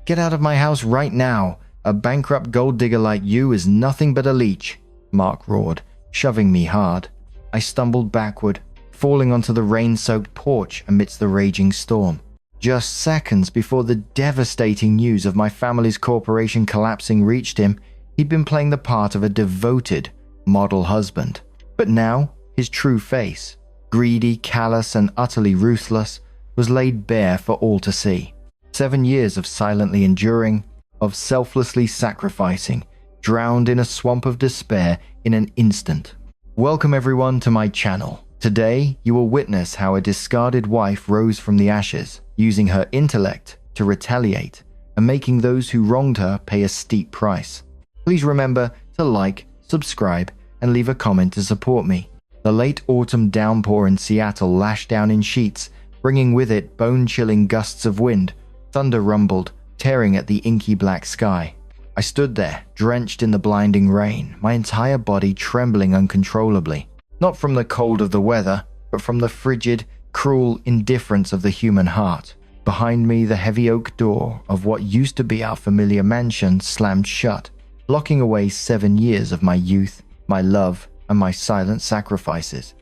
Get out of my house right now. A bankrupt gold digger like you is nothing but a leech, Mark roared, shoving me hard. I stumbled backward, falling onto the rain-soaked porch amidst the raging storm. Just seconds before the devastating news of my family's corporation collapsing reached him, he'd been playing the part of a devoted, model husband. But now, his true face, greedy, callous, and utterly ruthless, was laid bare for all to see. 7 years of silently enduring, of selflessly sacrificing, drowned in a swamp of despair in an instant. Welcome everyone to my channel. Today, you will witness how a discarded wife rose from the ashes, using her intellect to retaliate, and making those who wronged her pay a steep price. Please remember to like, subscribe, and leave a comment to support me. The late autumn downpour in Seattle lashed down in sheets, bringing with it bone-chilling gusts of wind. Thunder rumbled, tearing at the inky black sky. I stood there, drenched in the blinding rain, my entire body trembling uncontrollably. Not from the cold of the weather, but from the frigid, cruel indifference of the human heart. Behind me, the heavy oak door of what used to be our familiar mansion slammed shut, locking away 7 years of my youth, my love, and my silent sacrifices.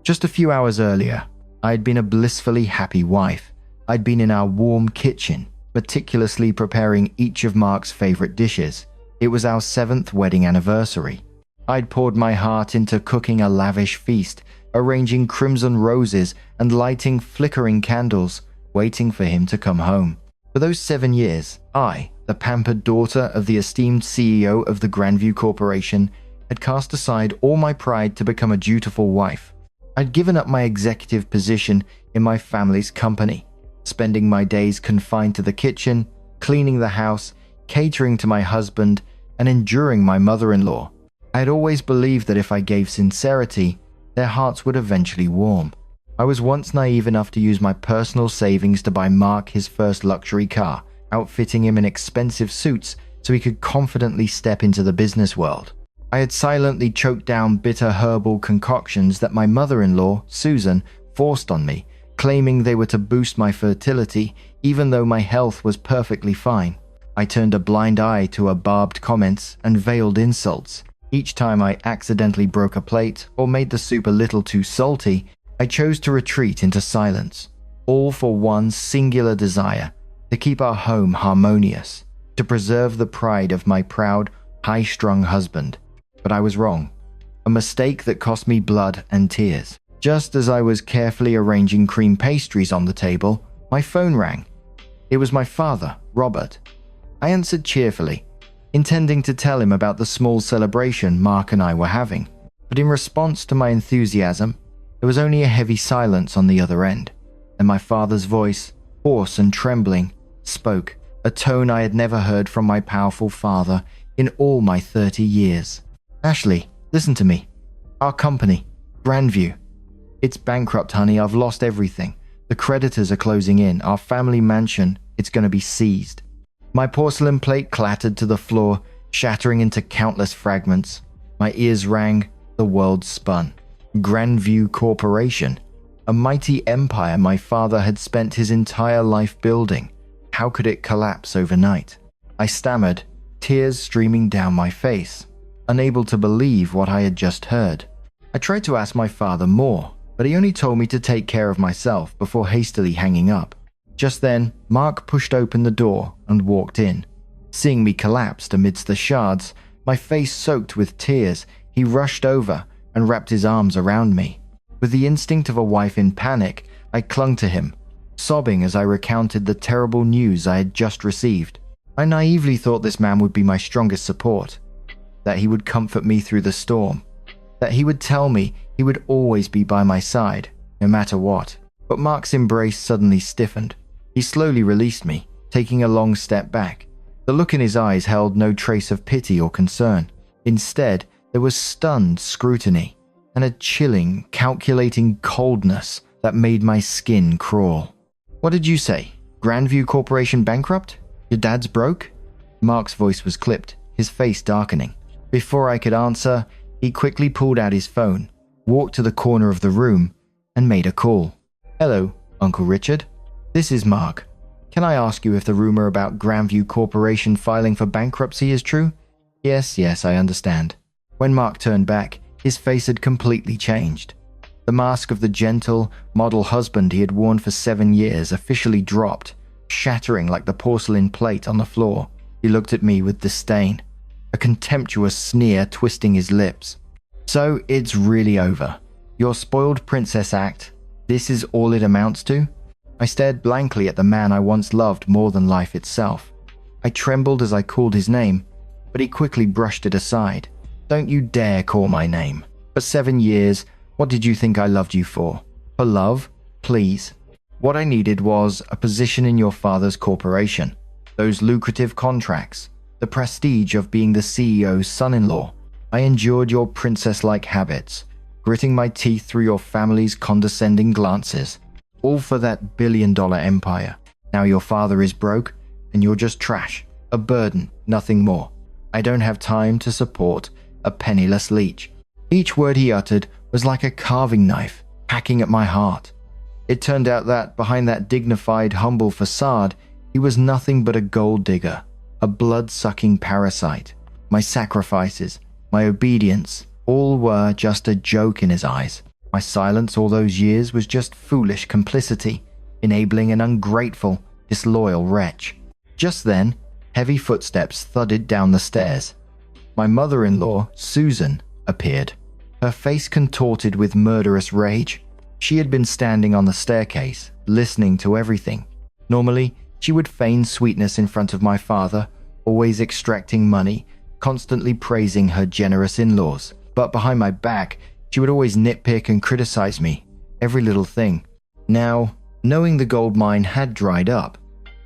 Just a few hours earlier, I had been a blissfully happy wife. I'd been in our warm kitchen, meticulously preparing each of Mark's favorite dishes. It was our 7th wedding anniversary. I'd poured my heart into cooking a lavish feast, arranging crimson roses and lighting flickering candles, waiting for him to come home. For those 7 years, I, the pampered daughter of the esteemed CEO of the Grandview Corporation, had cast aside all my pride to become a dutiful wife. I'd given up my executive position in my family's company, spending my days confined to the kitchen, cleaning the house, catering to my husband, and enduring my mother-in-law. I had always believed that if I gave sincerity, their hearts would eventually warm. I was once naive enough to use my personal savings to buy Mark his first luxury car, outfitting him in expensive suits so he could confidently step into the business world. I had silently choked down bitter herbal concoctions that my mother-in-law, Susan, forced on me, claiming they were to boost my fertility even though my health was perfectly fine. I turned a blind eye to her barbed comments and veiled insults. Each time I accidentally broke a plate or made the soup a little too salty, I chose to retreat into silence, all for one singular desire: to keep our home harmonious, to preserve the pride of my proud, high-strung husband. But I was wrong. A mistake that cost me blood and tears. Just as I was carefully arranging cream pastries on the table, my phone rang. It was my father, Robert. I answered cheerfully, intending to tell him about the small celebration Mark and I were having. But in response to my enthusiasm, there was only a heavy silence on the other end, and my father's voice, hoarse and trembling, spoke, a tone I had never heard from my powerful father in all my 30 years. Ashley, listen to me. Our company, Grandview. It's bankrupt, honey. I've lost everything. The creditors are closing in. Our family mansion, it's going to be seized. My porcelain plate clattered to the floor, shattering into countless fragments. My ears rang, the world spun. Grandview Corporation, a mighty empire my father had spent his entire life building. How could it collapse overnight? I stammered, tears streaming down my face, unable to believe what I had just heard. I tried to ask my father more, but he only told me to take care of myself before hastily hanging up. Just then, Mark pushed open the door and walked in. Seeing me collapsed amidst the shards, my face soaked with tears, he rushed over and wrapped his arms around me. With the instinct of a wife in panic, I clung to him, sobbing as I recounted the terrible news I had just received. I naively thought this man would be my strongest support, that he would comfort me through the storm, that he would tell me he would always be by my side, no matter what. But Mark's embrace suddenly stiffened. He slowly released me, taking a long step back. The look in his eyes held no trace of pity or concern. Instead, there was stunned scrutiny and a chilling, calculating coldness that made my skin crawl. What did you say? Grandview Corporation bankrupt? Your dad's broke? Mark's voice was clipped, his face darkening. Before I could answer, he quickly pulled out his phone, walked to the corner of the room, and made a call. Hello, Uncle Richard. This is Mark. Can I ask you if the rumor about Grandview Corporation filing for bankruptcy is true? Yes, I understand. When Mark turned back, his face had completely changed. The mask of the gentle, model husband he had worn for 7 years officially dropped, shattering like the porcelain plate on the floor. He looked at me with disdain, a contemptuous sneer twisting his lips. So it's really over. Your spoiled princess act, this is all it amounts to? I stared blankly at the man I once loved more than life itself. I trembled as I called his name, but he quickly brushed it aside. Don't you dare call my name. For 7 years, what did you think I loved you for? For love? Please. What I needed was a position in your father's corporation, those lucrative contracts, the prestige of being the CEO's son-in-law. I endured your princess-like habits, gritting my teeth through your family's condescending glances, all for that billion-dollar empire. Now your father is broke, and you're just trash, a burden, nothing more. I don't have time to support a penniless leech. Each word he uttered was like a carving knife, hacking at my heart. It turned out that behind that dignified, humble facade, he was nothing but a gold digger, a blood-sucking parasite. My sacrifices, my obedience, all were just a joke in his eyes. My silence all those years was just foolish complicity, enabling an ungrateful, disloyal wretch. Just then, heavy footsteps thudded down the stairs. My mother-in-law, Susan, appeared, her face contorted with murderous rage. She had been standing on the staircase, listening to everything. Normally, she would feign sweetness in front of my father, always extracting money, constantly praising her generous in-laws. But behind my back, she would always nitpick and criticize me, every little thing. Now, knowing the gold mine had dried up,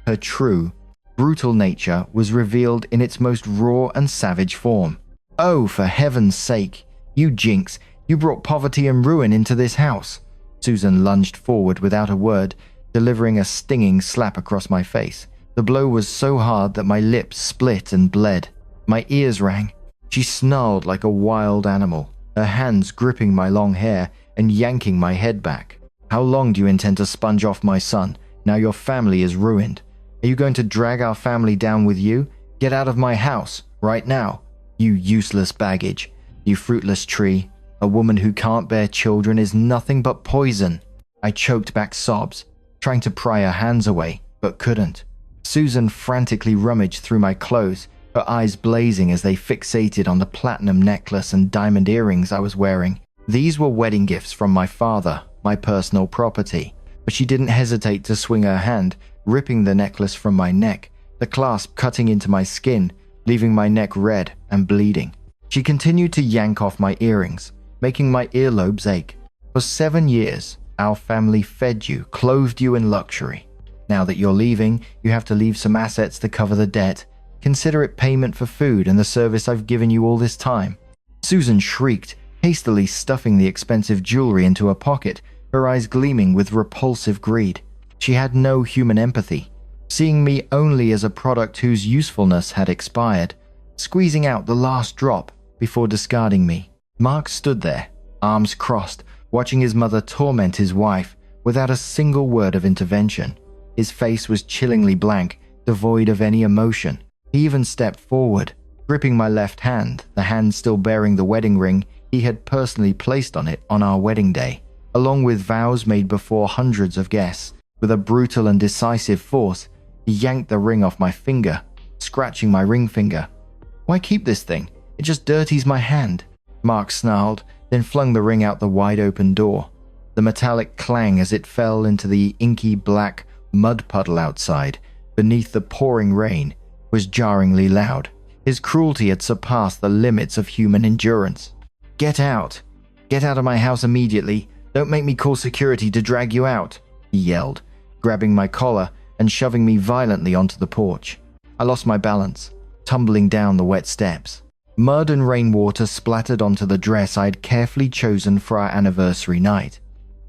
her true, brutal nature was revealed in its most raw and savage form. Oh, for heaven's sake, you jinx, you brought poverty and ruin into this house. Susan lunged forward without a word, delivering a stinging slap across my face. The blow was so hard that my lips split and bled. My ears rang. She snarled like a wild animal, her hands gripping my long hair and yanking my head back. How long do you intend to sponge off my son? Now your family is ruined. Are you going to drag our family down with you? Get out of my house, right now. You useless baggage. You fruitless tree. A woman who can't bear children is nothing but poison. I choked back sobs, trying to pry her hands away, but couldn't. Susan frantically rummaged through my clothes, her eyes blazing as they fixated on the platinum necklace and diamond earrings I was wearing. These were wedding gifts from my father, my personal property. But she didn't hesitate to swing her hand, ripping the necklace from my neck, the clasp cutting into my skin, leaving my neck red and bleeding. She continued to yank off my earrings, making my earlobes ache. For 7 years, our family fed you, clothed you in luxury. Now that you're leaving, you have to leave some assets to cover the debt. Consider it payment for food and the service I've given you all this time. Susan shrieked, hastily stuffing the expensive jewelry into her pocket, her eyes gleaming with repulsive greed. She had no human empathy, seeing me only as a product whose usefulness had expired, squeezing out the last drop before discarding me. Mark stood there, arms crossed, watching his mother torment his wife without a single word of intervention. His face was chillingly blank, devoid of any emotion. He even stepped forward, gripping my left hand, the hand still bearing the wedding ring he had personally placed on it on our wedding day, along with vows made before hundreds of guests. With a brutal and decisive force, he yanked the ring off my finger, scratching my ring finger. Why keep this thing? It just dirties my hand. Mark snarled, then flung the ring out the wide-open door. The metallic clang as it fell into the inky black mud puddle outside, beneath the pouring rain, was jarringly loud. His cruelty had surpassed the limits of human endurance. Get out! Get out of my house immediately! Don't make me call security to drag you out! He yelled, grabbing my collar and shoving me violently onto the porch. I lost my balance, tumbling down the wet steps. Mud and rainwater splattered onto the dress I'd carefully chosen for our anniversary night.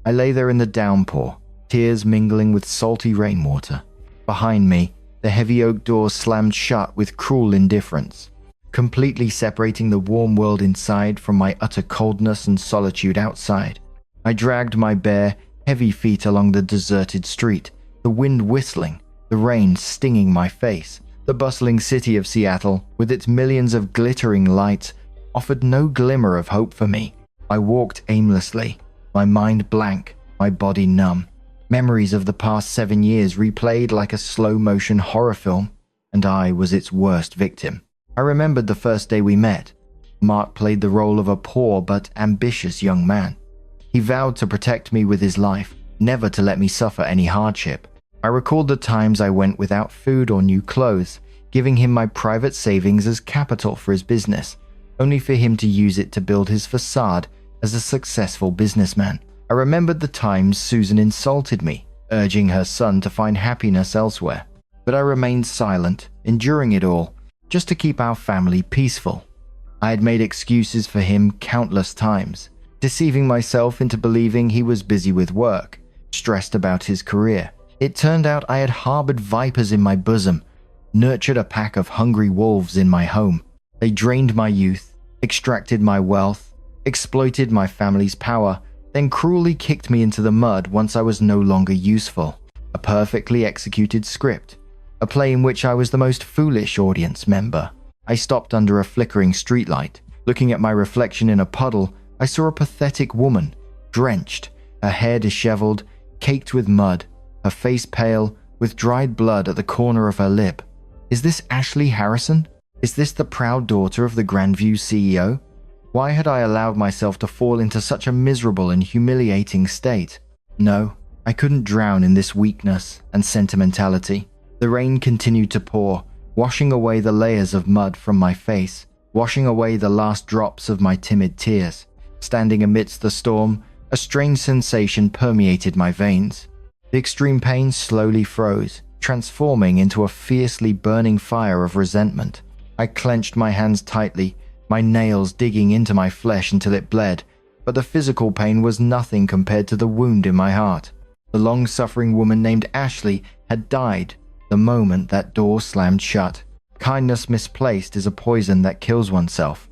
I lay there in the downpour, tears mingling with salty rainwater. Behind me, the heavy oak doors slammed shut with cruel indifference, completely separating the warm world inside from my utter coldness and solitude outside. I dragged my bare, heavy feet along the deserted street, the wind whistling, the rain stinging my face. The bustling city of Seattle, with its millions of glittering lights, offered no glimmer of hope for me. I walked aimlessly, my mind blank, my body numb. Memories of the past 7 years replayed like a slow-motion horror film, and I was its worst victim. I remembered the first day we met. Mark played the role of a poor but ambitious young man. He vowed to protect me with his life, never to let me suffer any hardship. I recalled the times I went without food or new clothes, giving him my private savings as capital for his business, only for him to use it to build his facade as a successful businessman. I remembered the times Susan insulted me, urging her son to find happiness elsewhere. But I remained silent, enduring it all, just to keep our family peaceful. I had made excuses for him countless times, deceiving myself into believing he was busy with work, stressed about his career. It turned out I had harbored vipers in my bosom, nurtured a pack of hungry wolves in my home. They drained my youth, extracted my wealth, exploited my family's power, then cruelly kicked me into the mud once I was no longer useful. A perfectly executed script, a play in which I was the most foolish audience member. I stopped under a flickering streetlight. Looking at my reflection in a puddle, I saw a pathetic woman, drenched, her hair disheveled, caked with mud, her face pale, with dried blood at the corner of her lip. Is this Ashley Harrison? Is this the proud daughter of the Grandview CEO? Why had I allowed myself to fall into such a miserable and humiliating state? No, I couldn't drown in this weakness and sentimentality. The rain continued to pour, washing away the layers of mud from my face, washing away the last drops of my timid tears. Standing amidst the storm, a strange sensation permeated my veins. The extreme pain slowly froze, transforming into a fiercely burning fire of resentment. I clenched my hands tightly, my nails digging into my flesh until it bled, but the physical pain was nothing compared to the wound in my heart. The long-suffering woman named Ashley had died the moment that door slammed shut. Kindness misplaced is a poison that kills oneself.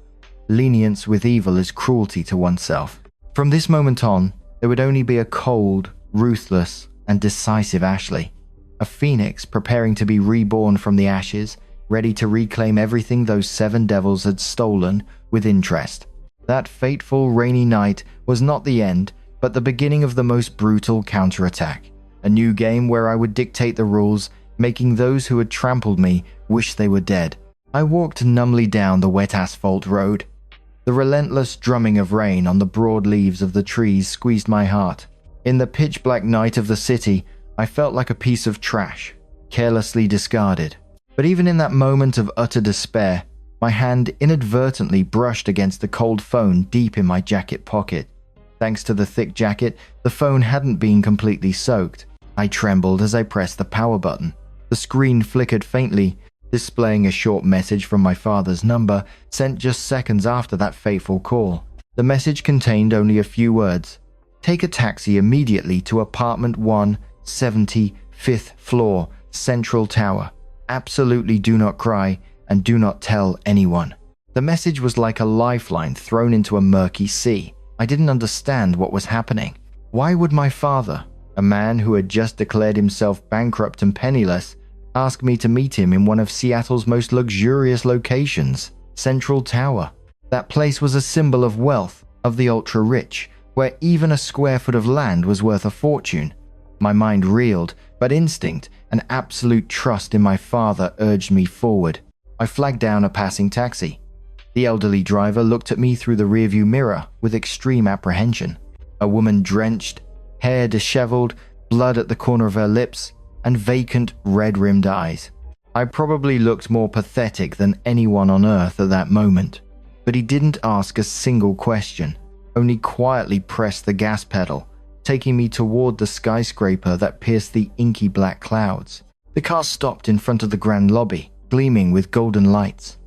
Lenience with evil is cruelty to oneself. From this moment on, there would only be a cold, ruthless, and decisive Ashley. A phoenix preparing to be reborn from the ashes, ready to reclaim everything those 7 devils had stolen with interest. That fateful rainy night was not the end, but the beginning of the most brutal counterattack. A new game where I would dictate the rules, making those who had trampled me wish they were dead. I walked numbly down the wet asphalt road. The relentless drumming of rain on the broad leaves of the trees squeezed my heart. In the pitch-black night of the city, I felt like a piece of trash, carelessly discarded. But even in that moment of utter despair, my hand inadvertently brushed against the cold phone deep in my jacket pocket. Thanks to the thick jacket, the phone hadn't been completely soaked. I trembled as I pressed the power button. The screen flickered faintly, displaying a short message from my father's number, sent just seconds after that fateful call. The message contained only a few words. Take a taxi immediately to apartment 170, 5th floor, Central Tower. Absolutely do not cry and do not tell anyone. The message was like a lifeline thrown into a murky sea. I didn't understand what was happening. Why would my father, a man who had just declared himself bankrupt and penniless, ask me to meet him in one of Seattle's most luxurious locations, Central Tower? That place was a symbol of wealth, of the ultra-rich, where even a square foot of land was worth a fortune. My mind reeled, but instinct and absolute trust in my father urged me forward. I flagged down a passing taxi. The elderly driver looked at me through the rearview mirror with extreme apprehension. A woman drenched, hair disheveled, blood at the corner of her lips, and vacant, red-rimmed eyes. I probably looked more pathetic than anyone on earth at that moment. But he didn't ask a single question, only quietly pressed the gas pedal, taking me toward the skyscraper that pierced the inky black clouds. The car stopped in front of the grand lobby, gleaming with golden lights.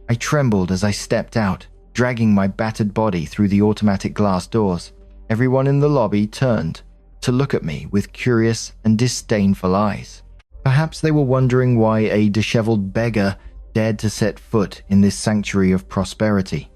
I trembled as I stepped out, dragging my battered body through the automatic glass doors. Everyone in the lobby turned to look at me with curious and disdainful eyes. Perhaps they were wondering why a disheveled beggar dared to set foot in this sanctuary of prosperity.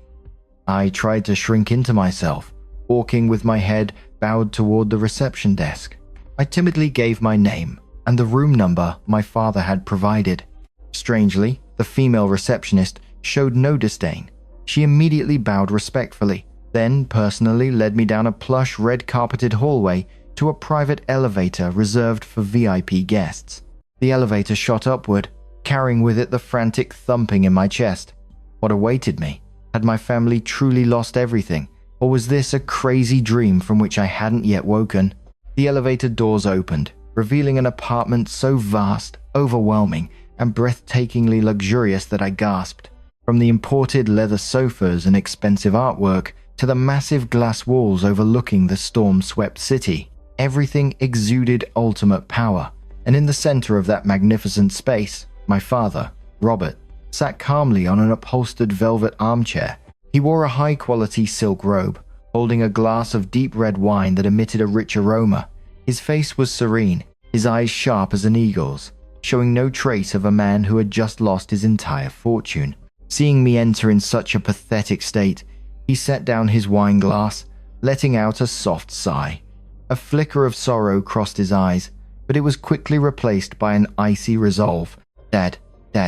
I tried to shrink into myself, walking with my head bowed toward the reception desk. I timidly gave my name, and the room number my father had provided. Strangely, the female receptionist showed no disdain. She immediately bowed respectfully, then personally led me down a plush red-carpeted hallway to a private elevator reserved for VIP guests. The elevator shot upward, carrying with it the frantic thumping in my chest. What awaited me? Had my family truly lost everything, or was this a crazy dream from which I hadn't yet woken? The elevator doors opened, revealing an apartment so vast, overwhelming, and breathtakingly luxurious that I gasped. From the imported leather sofas and expensive artwork to the massive glass walls overlooking the storm-swept city, everything exuded ultimate power. And in the center of that magnificent space, my father, Robert, sat calmly on an upholstered velvet armchair. He wore a high-quality silk robe, holding a glass of deep red wine that emitted a rich aroma. His face was serene, his eyes sharp as an eagle's, showing no trace of a man who had just lost his entire fortune. Seeing me enter in such a pathetic state, he set down his wine glass, letting out a soft sigh. A flicker of sorrow crossed his eyes, but it was quickly replaced by an icy resolve. Dad,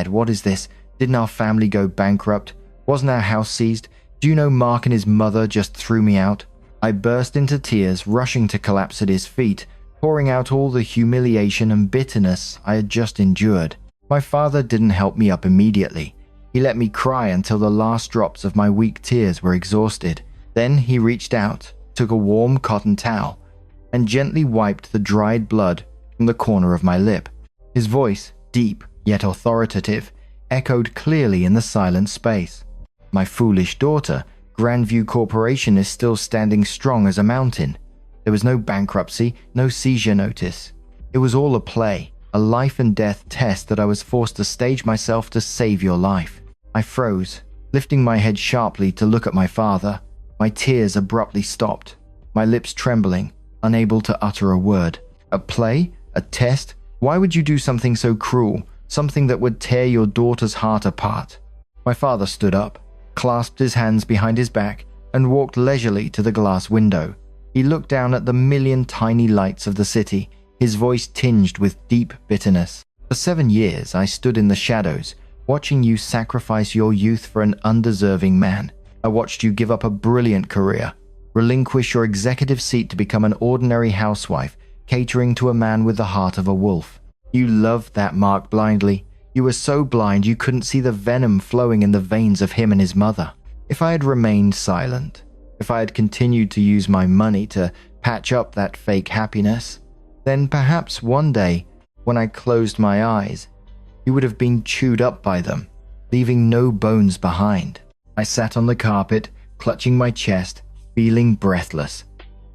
what is this? Didn't our family go bankrupt? Wasn't our house seized? Do you know Mark and his mother just threw me out? I burst into tears, rushing to collapse at his feet, pouring out all the humiliation and bitterness I had just endured. My father didn't help me up immediately. He let me cry until the last drops of my weak tears were exhausted. Then he reached out, took a warm cotton towel, and gently wiped the dried blood from the corner of my lip. His voice, deep yet authoritative, echoed clearly in the silent space. My foolish daughter, Grandview Corporation is still standing strong as a mountain. There was no bankruptcy, no seizure notice. It was all a play, a life and death test that I was forced to stage myself to save your life. I froze, lifting my head sharply to look at my father. My tears abruptly stopped, my lips trembling, unable to utter a word. A play? A test? Why would you do something so cruel, something that would tear your daughter's heart apart? My father stood up, clasped his hands behind his back, and walked leisurely to the glass window. He looked down at the million tiny lights of the city, his voice tinged with deep bitterness. For 7 years I stood in the shadows, watching you sacrifice your youth for an undeserving man. I watched you give up a brilliant career, relinquish your executive seat to become an ordinary housewife, catering to a man with the heart of a wolf. You loved that Mark blindly. You were so blind you couldn't see the venom flowing in the veins of him and his mother. If I had remained silent, if I had continued to use my money to patch up that fake happiness, then perhaps one day, when I closed my eyes, you would have been chewed up by them, leaving no bones behind. I sat on the carpet, clutching my chest, feeling breathless.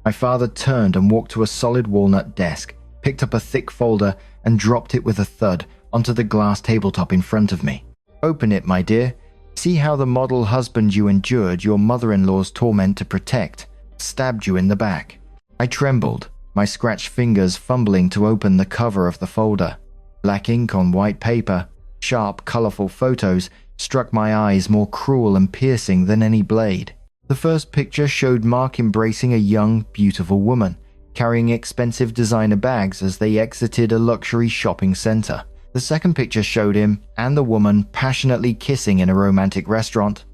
My father turned and walked to a solid walnut desk, picked up a thick folder, and dropped it with a thud onto the glass tabletop in front of me. Open it, my dear. See how the model husband you endured your mother-in-law's torment to protect stabbed you in the back. I trembled, my scratched fingers fumbling to open the cover of the folder. Black ink on white paper, sharp, colorful photos struck my eyes more cruel and piercing than any blade. The first picture showed Mark embracing a young, beautiful woman, carrying expensive designer bags as they exited a luxury shopping center. The second picture showed him and the woman passionately kissing in a romantic restaurant.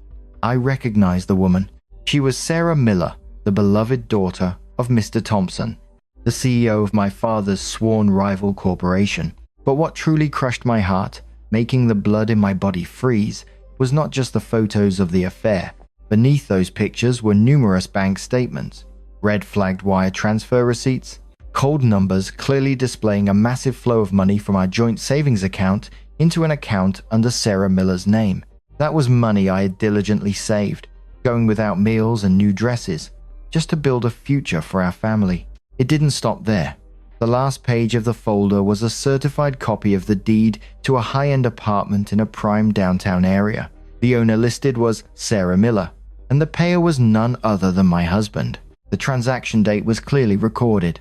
I recognized the woman. She was Sarah Miller, the beloved daughter of Mr. Thompson, the CEO of my father's sworn rival corporation. But what truly crushed my heart, making the blood in my body freeze, was not just the photos of the affair. Beneath those pictures were numerous bank statements, red-flagged wire transfer receipts, cold numbers clearly displaying a massive flow of money from our joint savings account into an account under Sarah Miller's name. That was money I had diligently saved, going without meals and new dresses, just to build a future for our family. It didn't stop there. The last page of the folder was a certified copy of the deed to a high-end apartment in a prime downtown area. The owner listed was Sarah Miller, and the payer was none other than my husband. The transaction date was clearly recorded.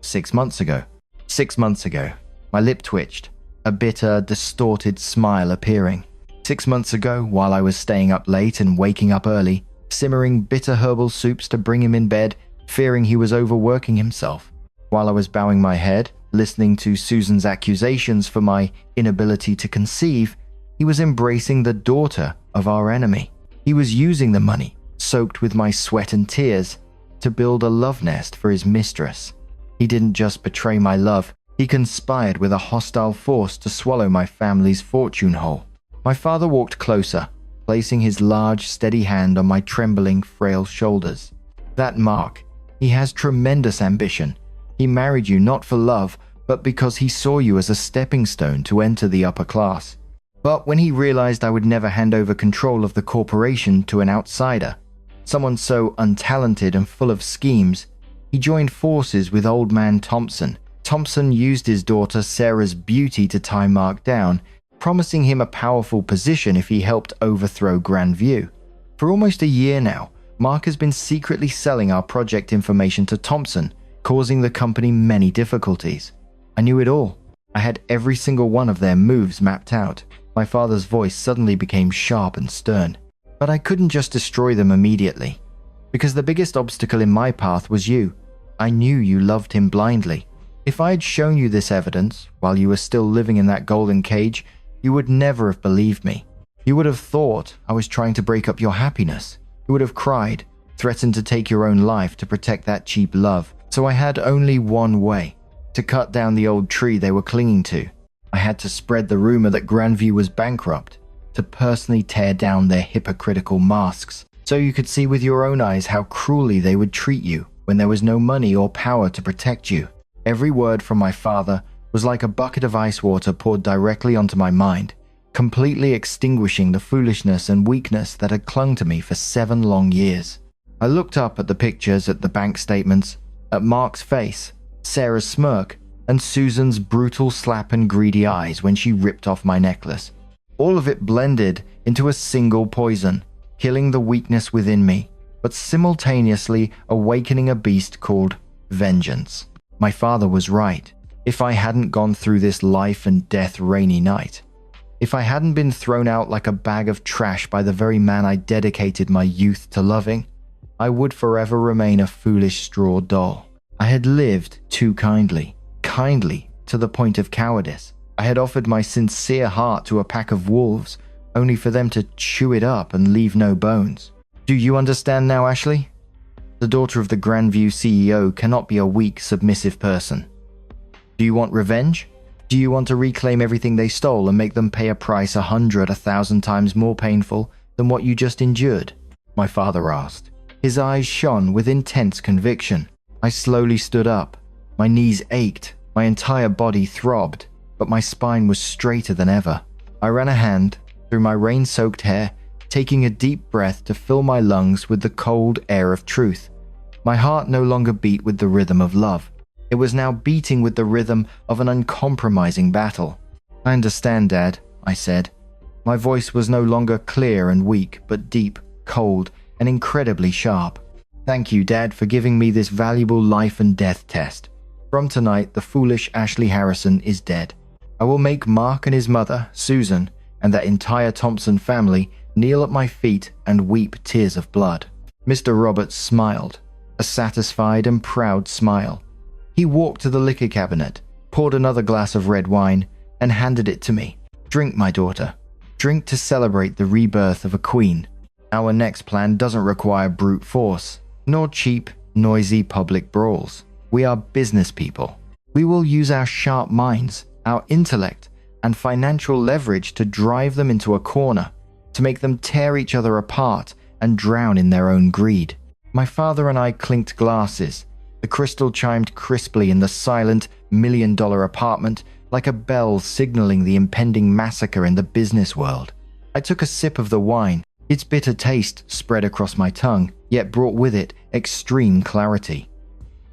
6 months ago. 6 months ago. My lip twitched, a bitter, distorted smile appearing. 6 months ago, while I was staying up late and waking up early, simmering bitter herbal soups to bring him in bed, fearing he was overworking himself. While I was bowing my head, Listening to Susan's accusations for my inability to conceive, he was embracing the daughter of our enemy. He was using the money, soaked with my sweat and tears, to build a love nest for his mistress. He didn't just betray my love, he conspired with a hostile force to swallow my family's fortune whole. My father walked closer, placing his large, steady hand on my trembling, frail shoulders. That Mark, he has tremendous ambition. He married you not for love, but because he saw you as a stepping stone to enter the upper class. But when he realized I would never hand over control of the corporation to an outsider, someone so untalented and full of schemes, he joined forces with old man Thompson. Thompson used his daughter Sarah's beauty to tie Mark down, promising him a powerful position if he helped overthrow Grandview. For almost a year now, Mark has been secretly selling our project information to Thompson, causing the company many difficulties. I knew it all. I had every single one of their moves mapped out. My father's voice suddenly became sharp and stern. But I couldn't just destroy them immediately, because the biggest obstacle in my path was you. I knew you loved him blindly. If I had shown you this evidence while you were still living in that golden cage, you would never have believed me. You would have thought I was trying to break up your happiness. You would have cried, threatened to take your own life to protect that cheap love. So I had only one way: to cut down the old tree they were clinging to. I had to spread the rumor that Grandview was bankrupt, to personally tear down their hypocritical masks, so you could see with your own eyes how cruelly they would treat you when there was no money or power to protect you. Every word from my father was like a bucket of ice water poured directly onto my mind, completely extinguishing the foolishness and weakness that had clung to me for 7 long years. I looked up at the pictures, at the bank statements, at Mark's face, Sarah's smirk, and Susan's brutal slap and greedy eyes when she ripped off my necklace. All of it blended into a single poison, killing the weakness within me, but simultaneously awakening a beast called vengeance. My father was right. If I hadn't gone through this life and death rainy night, if I hadn't been thrown out like a bag of trash by the very man I dedicated my youth to loving, I would forever remain a foolish straw doll. I had lived too kindly to the point of cowardice. I had offered my sincere heart to a pack of wolves, only for them to chew it up and leave no bones. Do you understand now, Ashley? The daughter of the Grandview CEO cannot be a weak, submissive person. Do you want revenge? Do you want to reclaim everything they stole and make them pay a price 100, 1,000 times more painful than what you just endured? My father asked. His eyes shone with intense conviction. I slowly stood up. My knees ached, my entire body throbbed, but my spine was straighter than ever. I ran a hand through my rain-soaked hair, taking a deep breath to fill my lungs with the cold air of truth. My heart no longer beat with the rhythm of love. It was now beating with the rhythm of an uncompromising battle. I understand, Dad, I said. My voice was no longer clear and weak, but deep, cold, and incredibly sharp. Thank you, Dad, for giving me this valuable life and death test. From tonight, the foolish Ashley Harrison is dead. I will make Mark and his mother, Susan, and that entire Thompson family kneel at my feet and weep tears of blood. Mr. Roberts smiled, a satisfied and proud smile. He walked to the liquor cabinet, poured another glass of red wine, and handed it to me. Drink, my daughter. Drink to celebrate the rebirth of a queen. Our next plan doesn't require brute force, nor cheap, noisy public brawls. We are business people. We will use our sharp minds, our intellect, and financial leverage to drive them into a corner, to make them tear each other apart and drown in their own greed. My father and I clinked glasses. The crystal chimed crisply in the silent, $1,000,000 apartment like a bell signaling the impending massacre in the business world. I took a sip of the wine. Its bitter taste spread across my tongue, yet brought with it extreme clarity.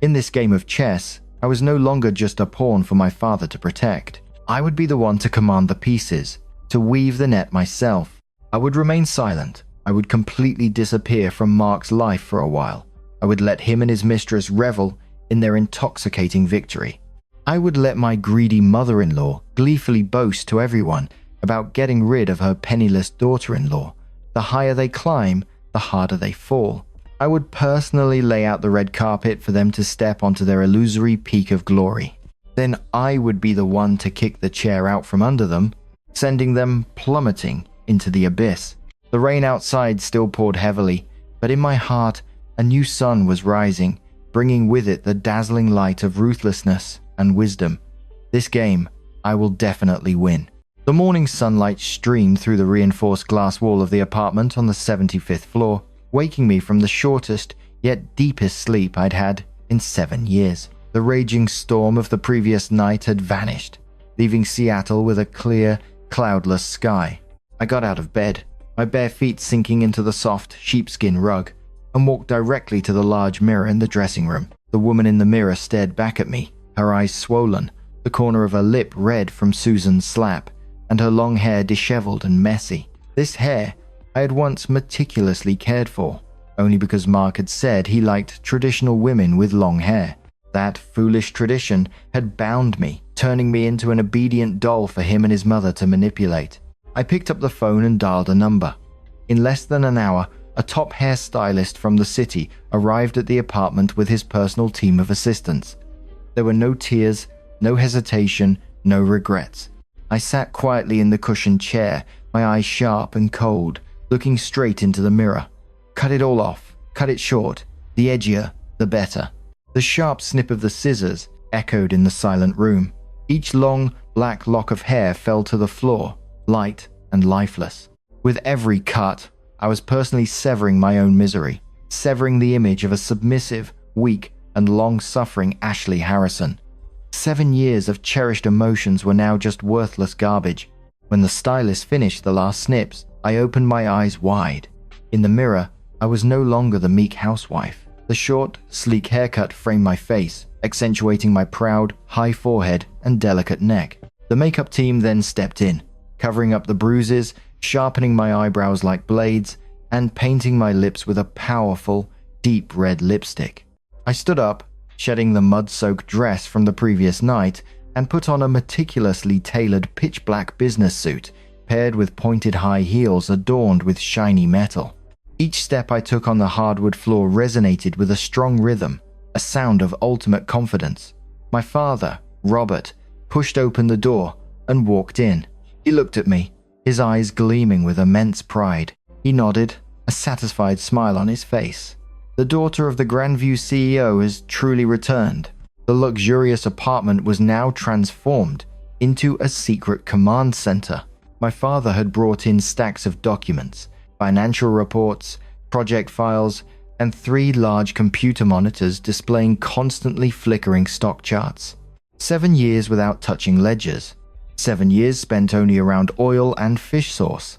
In this game of chess, I was no longer just a pawn for my father to protect. I would be the one to command the pieces, to weave the net myself. I would remain silent. I would completely disappear from Mark's life for a while. I would let him and his mistress revel in their intoxicating victory. I would let my greedy mother-in-law gleefully boast to everyone about getting rid of her penniless daughter-in-law. The higher they climb, the harder they fall. I would personally lay out the red carpet for them to step onto their illusory peak of glory. then I would be the one to kick the chair out from under them, sending them plummeting into the abyss. The rain outside still poured heavily, but in my heart, a new sun was rising, bringing with it the dazzling light of ruthlessness and wisdom. This game, I will definitely win. The morning sunlight streamed through the reinforced glass wall of the apartment on the 75th floor, waking me from the shortest yet deepest sleep I'd had in 7 years. The raging storm of the previous night had vanished, leaving Seattle with a clear, cloudless sky. I got out of bed, my bare feet sinking into the soft sheepskin rug, and walked directly to the large mirror in the dressing room. The woman in the mirror stared back at me, her eyes swollen, the corner of her lip red from Susan's slap, and her long hair disheveled and messy. This hair I had once meticulously cared for, only because Mark had said he liked traditional women with long hair. That foolish tradition had bound me, turning me into an obedient doll for him and his mother to manipulate. I picked up the phone and dialed a number. In less than an hour, a top hairstylist from the city arrived at the apartment with his personal team of assistants. There were no tears, no hesitation, no regrets. I sat quietly in the cushioned chair, my eyes sharp and cold, looking straight into the mirror. Cut it all off, cut it short, the edgier, the better. The sharp snip of the scissors echoed in the silent room. Each long, black lock of hair fell to the floor, light and lifeless. With every cut, I was personally severing my own misery, severing the image of a submissive, weak, and long-suffering Ashley Harrison. 7 years of cherished emotions were now just worthless garbage. When the stylist finished the last snips, I opened my eyes wide. In the mirror, I was no longer the meek housewife. The short, sleek haircut framed my face, accentuating my proud, high forehead and delicate neck. The makeup team then stepped in, covering up the bruises, sharpening my eyebrows like blades, and painting my lips with a powerful, deep red lipstick. I stood up, shedding the mud-soaked dress from the previous night, and put on a meticulously tailored pitch-black business suit, paired with pointed high heels adorned with shiny metal. Each step I took on the hardwood floor resonated with a strong rhythm, a sound of ultimate confidence. My father, Robert, pushed open the door and walked in. He looked at me, his eyes gleaming with immense pride. He nodded, a satisfied smile on his face. The daughter of the Grandview CEO has truly returned. The luxurious apartment was now transformed into a secret command center. My father had brought in stacks of documents, financial reports, project files, and 3 large computer monitors displaying constantly flickering stock charts. 7 years without touching ledgers. 7 years spent only around oil and fish sauce.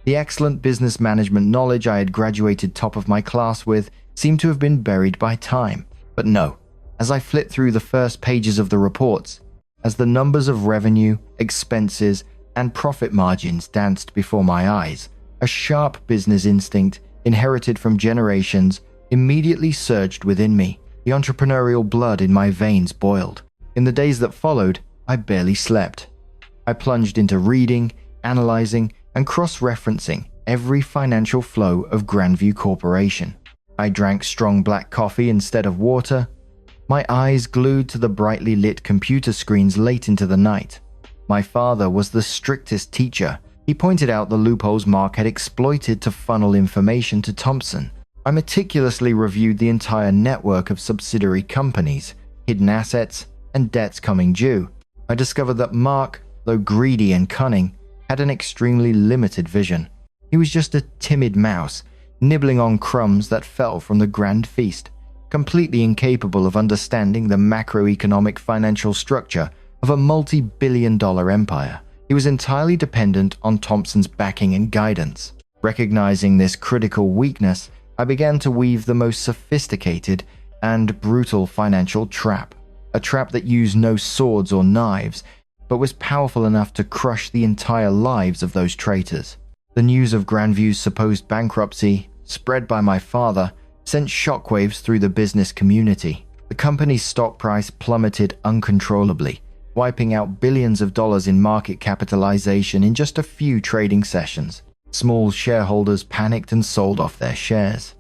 The excellent business management knowledge I had graduated top of my class with seemed to have been buried by time. But no, as I flipped through the first pages of the reports, as the numbers of revenue, expenses, and profit margins danced before my eyes, a sharp business instinct, inherited from generations, immediately surged within me. The entrepreneurial blood in my veins boiled. In the days that followed, I barely slept. I plunged into reading, analyzing, and cross-referencing every financial flow of Grandview Corporation. I drank strong black coffee instead of water, my eyes glued to the brightly lit computer screens late into the night. My father was the strictest teacher. He pointed out the loopholes Mark had exploited to funnel information to Thompson. I meticulously reviewed the entire network of subsidiary companies, hidden assets, and debts coming due. I discovered that Mark, though greedy and cunning, had an extremely limited vision. He was just a timid mouse, nibbling on crumbs that fell from the grand feast, completely incapable of understanding the macroeconomic financial structure of a multi-billion-dollar empire. He was entirely dependent on Thompson's backing and guidance. Recognizing this critical weakness, I began to weave the most sophisticated and brutal financial trap, a trap that used no swords or knives, but was powerful enough to crush the entire lives of those traitors. The news of Grandview's supposed bankruptcy, spread by my father, sent shockwaves through the business community. The company's stock price plummeted uncontrollably, wiping out billions of dollars in market capitalization in just a few trading sessions. Small shareholders panicked and sold off their shares.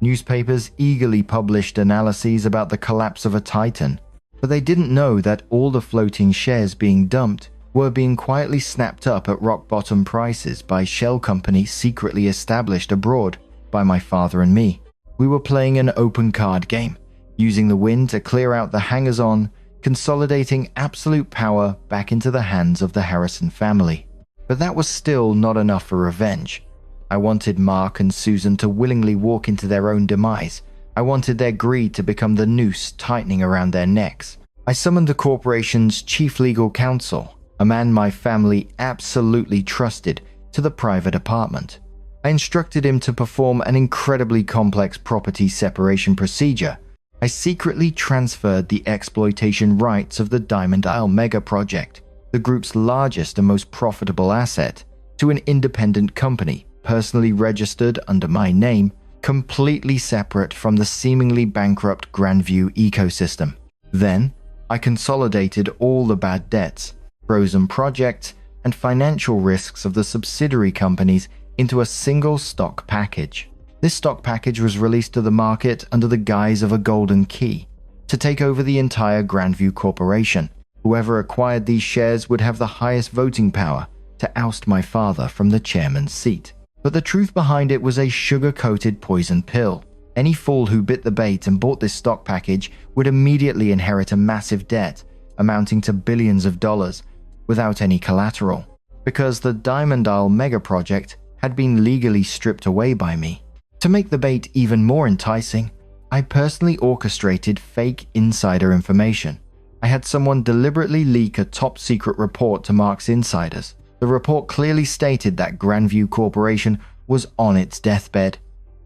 Newspapers eagerly published analyses about the collapse of a titan. But they didn't know that all the floating shares being dumped were being quietly snapped up at rock-bottom prices by shell companies secretly established abroad by my father and me. We were playing an open card game, using the wind to clear out the hangers-on, consolidating absolute power back into the hands of the Harrison family. But that was still not enough for revenge. I wanted Mark and Susan to willingly walk into their own demise. I wanted their greed to become the noose tightening around their necks. I summoned the corporation's chief legal counsel, a man my family absolutely trusted, to the private apartment. I instructed him to perform an incredibly complex property separation procedure. I secretly transferred the exploitation rights of the Diamond Isle mega project, the group's largest and most profitable asset, to an independent company, personally registered under my name, completely separate from the seemingly bankrupt Grandview ecosystem. Then, I consolidated all the bad debts, frozen projects, and financial risks of the subsidiary companies into a single stock package. This stock package was released to the market under the guise of a golden key to take over the entire Grandview Corporation. Whoever acquired these shares would have the highest voting power to oust my father from the chairman's seat. But the truth behind it was a sugar-coated poison pill. Any fool who bit the bait and bought this stock package would immediately inherit a massive debt amounting to billions of dollars without any collateral, because the Diamond Isle mega project had been legally stripped away by me. To make the bait even more enticing, I personally orchestrated fake insider information. I had someone deliberately leak a top-secret report to Mark's insiders. The report clearly stated that Grandview Corporation was on its deathbed.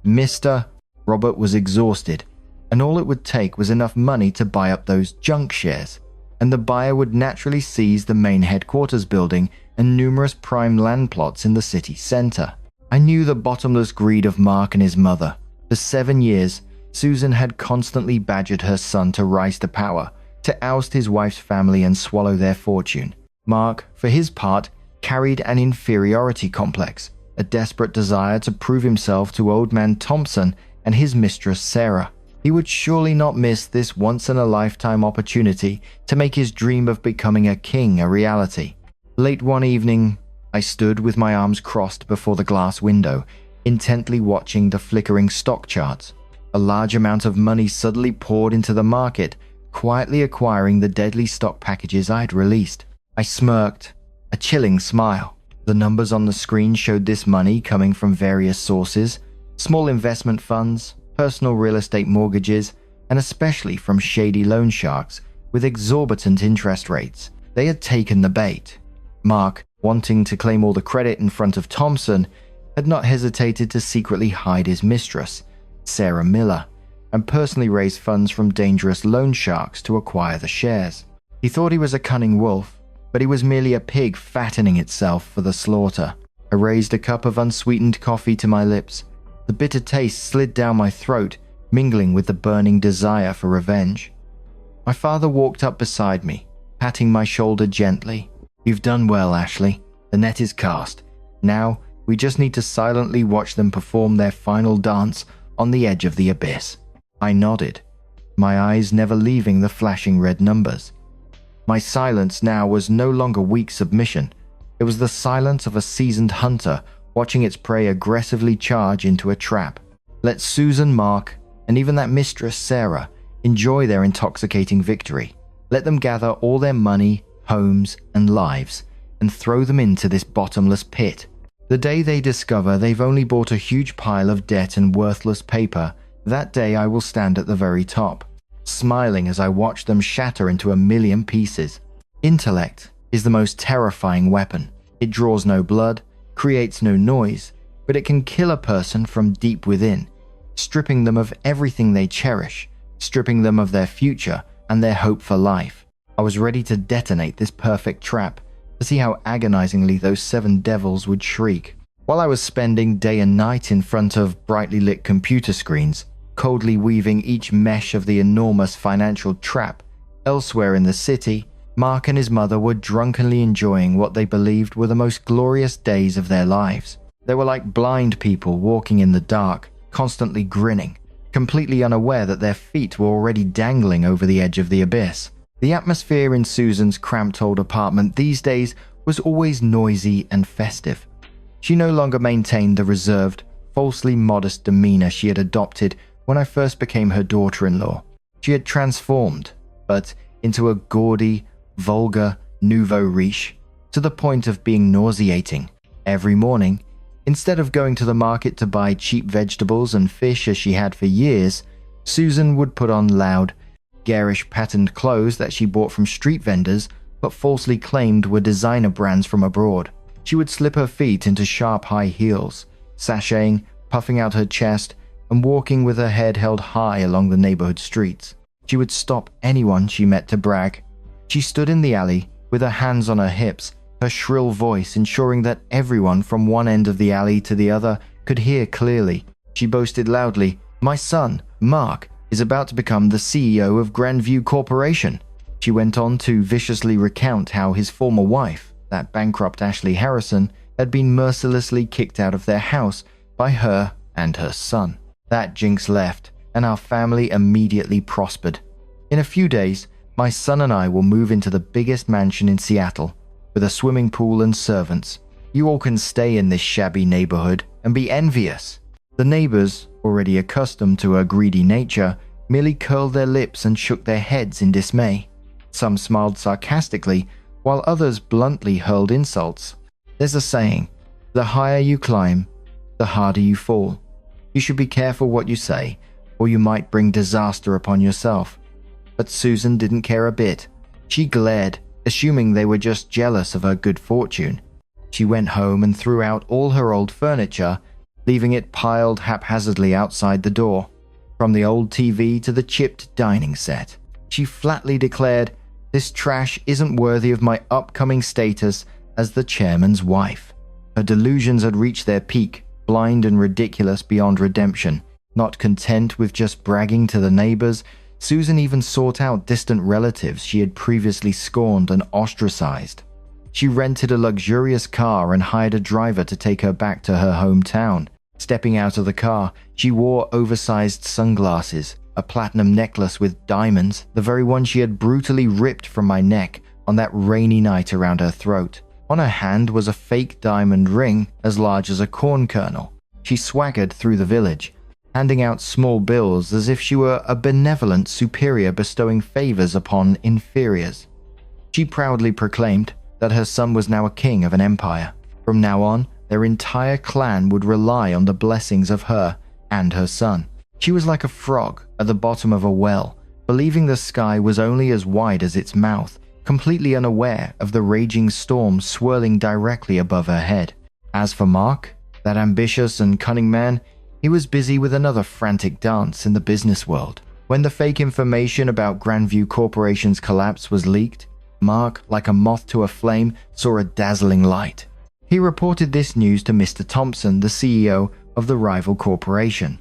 Mr. Robert was exhausted, and all it would take was enough money to buy up those junk shares, and the buyer would naturally seize the main headquarters building and numerous prime land plots in the city center. I knew the bottomless greed of Mark and his mother. For 7 years, Susan had constantly badgered her son to rise to power, to oust his wife's family and swallow their fortune. Mark, for his part, carried an inferiority complex, a desperate desire to prove himself to Old Man Thompson and his mistress Sarah. He would surely not miss this once-in-a-lifetime opportunity to make his dream of becoming a king a reality. Late one evening, I stood with my arms crossed before the glass window, intently watching the flickering stock charts. A large amount of money suddenly poured into the market, quietly acquiring the deadly stock packages I'd released. I smirked, a chilling smile. The numbers on the screen showed this money coming from various sources: small investment funds, personal real estate mortgages, and especially from shady loan sharks with exorbitant interest rates. They had taken the bait. Mark, wanting to claim all the credit in front of Thompson, had not hesitated to secretly hide his mistress, Sarah Miller, and personally raise funds from dangerous loan sharks to acquire the shares. He thought he was a cunning wolf, but he was merely a pig fattening itself for the slaughter. I raised a cup of unsweetened coffee to my lips. The bitter taste slid down my throat, mingling with the burning desire for revenge. My father walked up beside me, patting my shoulder gently. "You've done well, Ashley. The net is cast. Now, we just need to silently watch them perform their final dance on the edge of the abyss." I nodded, my eyes never leaving the flashing red numbers. My silence now was no longer weak submission. It was the silence of a seasoned hunter watching its prey aggressively charge into a trap. Let Susan, Mark, and even that mistress Sarah enjoy their intoxicating victory. Let them gather all their money, homes, and lives and throw them into this bottomless pit. The day they discover they've only bought a huge pile of debt and worthless paper, that day I will stand at the very top, smiling as I watch them shatter into a million pieces. Intellect is the most terrifying weapon. It draws no blood, creates no noise, but it can kill a person from deep within, stripping them of everything they cherish, stripping them of their future and their hope for life. I was ready to detonate this perfect trap, to see how agonizingly those 7 devils would shriek. While I was spending day and night in front of brightly lit computer screens, coldly weaving each mesh of the enormous financial trap, elsewhere in the city, Mark and his mother were drunkenly enjoying what they believed were the most glorious days of their lives. They were like blind people walking in the dark, constantly grinning, completely unaware that their feet were already dangling over the edge of the abyss. The atmosphere in Susan's cramped old apartment these days was always noisy and festive. She no longer maintained the reserved, falsely modest demeanor she had adopted when I first became her daughter-in-law. She had transformed, but into a gaudy, vulgar nouveau riche, to the point of being nauseating. Every morning, instead of going to the market to buy cheap vegetables and fish as she had for years, Susan would put on loud, garish patterned clothes that she bought from street vendors but falsely claimed were designer brands from abroad. She would slip her feet into sharp high heels, sashaying, puffing out her chest, and walking with her head held high along the neighborhood streets. She would stop anyone she met to brag. She stood in the alley with her hands on her hips, her shrill voice ensuring that everyone from one end of the alley to the other could hear clearly. She boasted loudly, "My son, Mark, is about to become the CEO of Grandview Corporation." She went on to viciously recount how his former wife, that bankrupt Ashley Harrison, had been mercilessly kicked out of their house by her and her son. That jinx left, and our family immediately prospered. In a few days, my son and I will move into the biggest mansion in Seattle, with a swimming pool and servants. You all can stay in this shabby neighborhood and be envious. The neighbors, already accustomed to her greedy nature, merely curled their lips and shook their heads in dismay. Some smiled sarcastically, while others bluntly hurled insults. There's a saying, the higher you climb, the harder you fall. You should be careful what you say, or you might bring disaster upon yourself. But Susan didn't care a bit. She glared, assuming they were just jealous of her good fortune. She went home and threw out all her old furniture, leaving it piled haphazardly outside the door. From the old TV to the chipped dining set. She flatly declared, "This trash isn't worthy of my upcoming status as the chairman's wife." Her delusions had reached their peak, blind and ridiculous beyond redemption. Not content with just bragging to the neighbors, Susan even sought out distant relatives she had previously scorned and ostracized. She rented a luxurious car and hired a driver to take her back to her hometown. Stepping out of the car, she wore oversized sunglasses, a platinum necklace with diamonds, the very one she had brutally ripped from my neck on that rainy night around her throat. On her hand was a fake diamond ring as large as a corn kernel. She swaggered through the village, handing out small bills as if she were a benevolent superior bestowing favors upon inferiors. She proudly proclaimed that her son was now a king of an empire. From now on, their entire clan would rely on the blessings of her and her son. She was like a frog at the bottom of a well, believing the sky was only as wide as its mouth, completely unaware of the raging storm swirling directly above her head. As for Mark, that ambitious and cunning man, he was busy with another frantic dance in the business world. When the fake information about Grandview Corporation's collapse was leaked, Mark, like a moth to a flame, saw a dazzling light. He reported this news to Mr. Thompson, the CEO of the rival corporation.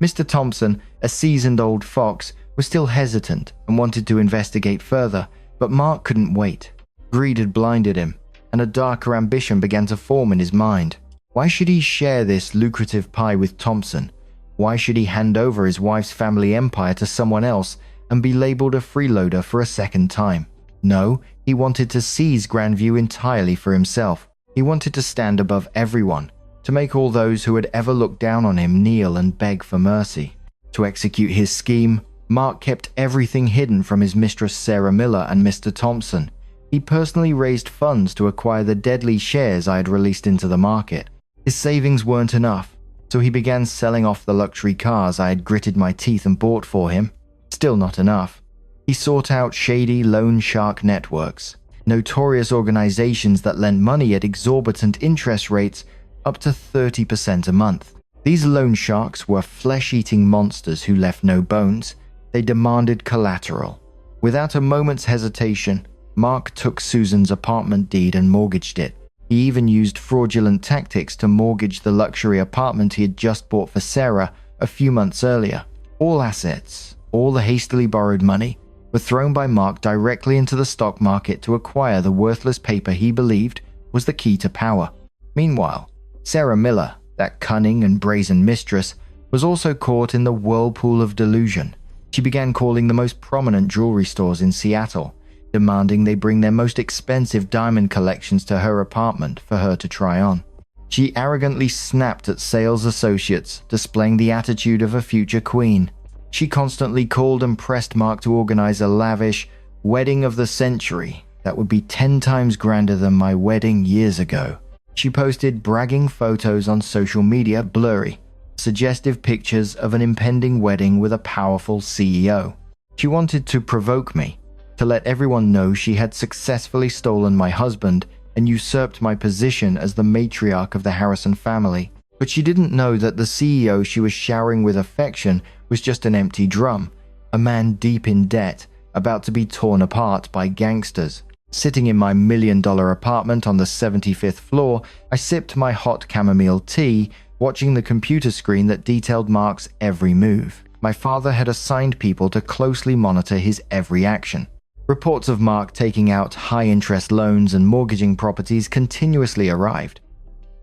Mr. Thompson, a seasoned old fox, was still hesitant and wanted to investigate further, but Mark couldn't wait. Greed had blinded him, and a darker ambition began to form in his mind. Why should he share this lucrative pie with Thompson? Why should he hand over his wife's family empire to someone else and be labeled a freeloader for a second time? No, he wanted to seize Grandview entirely for himself. He wanted to stand above everyone, to make all those who had ever looked down on him kneel and beg for mercy. To execute his scheme, Mark kept everything hidden from his mistress Sarah Miller and Mr. Thompson. He personally raised funds to acquire the deadly shares I had released into the market. His savings weren't enough, so he began selling off the luxury cars I had gritted my teeth and bought for him. Still not enough. He sought out shady loan shark networks, notorious organizations that lent money at exorbitant interest rates up to 30% a month. These loan sharks were flesh-eating monsters who left no bones. They demanded collateral. Without a moment's hesitation, Mark took Susan's apartment deed and mortgaged it. He even used fraudulent tactics to mortgage the luxury apartment he had just bought for Sarah a few months earlier. All assets, all the hastily borrowed money, were thrown by Mark directly into the stock market to acquire the worthless paper he believed was the key to power. Meanwhile, Sarah Miller, that cunning and brazen mistress, was also caught in the whirlpool of delusion. She began calling the most prominent jewelry stores in Seattle, demanding they bring their most expensive diamond collections to her apartment for her to try on. She arrogantly snapped at sales associates, displaying the attitude of a future queen. She constantly called and pressed Mark to organize a lavish wedding of the century that would be 10 times grander than my wedding years ago. She posted bragging photos on social media, blurry, suggestive pictures of an impending wedding with a powerful CEO. She wanted to provoke me, to let everyone know she had successfully stolen my husband and usurped my position as the matriarch of the Harrison family. But she didn't know that the CEO she was showering with affection was just an empty drum, a man deep in debt, about to be torn apart by gangsters. Sitting in my $1 million apartment on the 75th floor, I sipped my hot chamomile tea, watching the computer screen that detailed Mark's every move. My father had assigned people to closely monitor his every action. Reports of Mark taking out high-interest loans and mortgaging properties continuously arrived.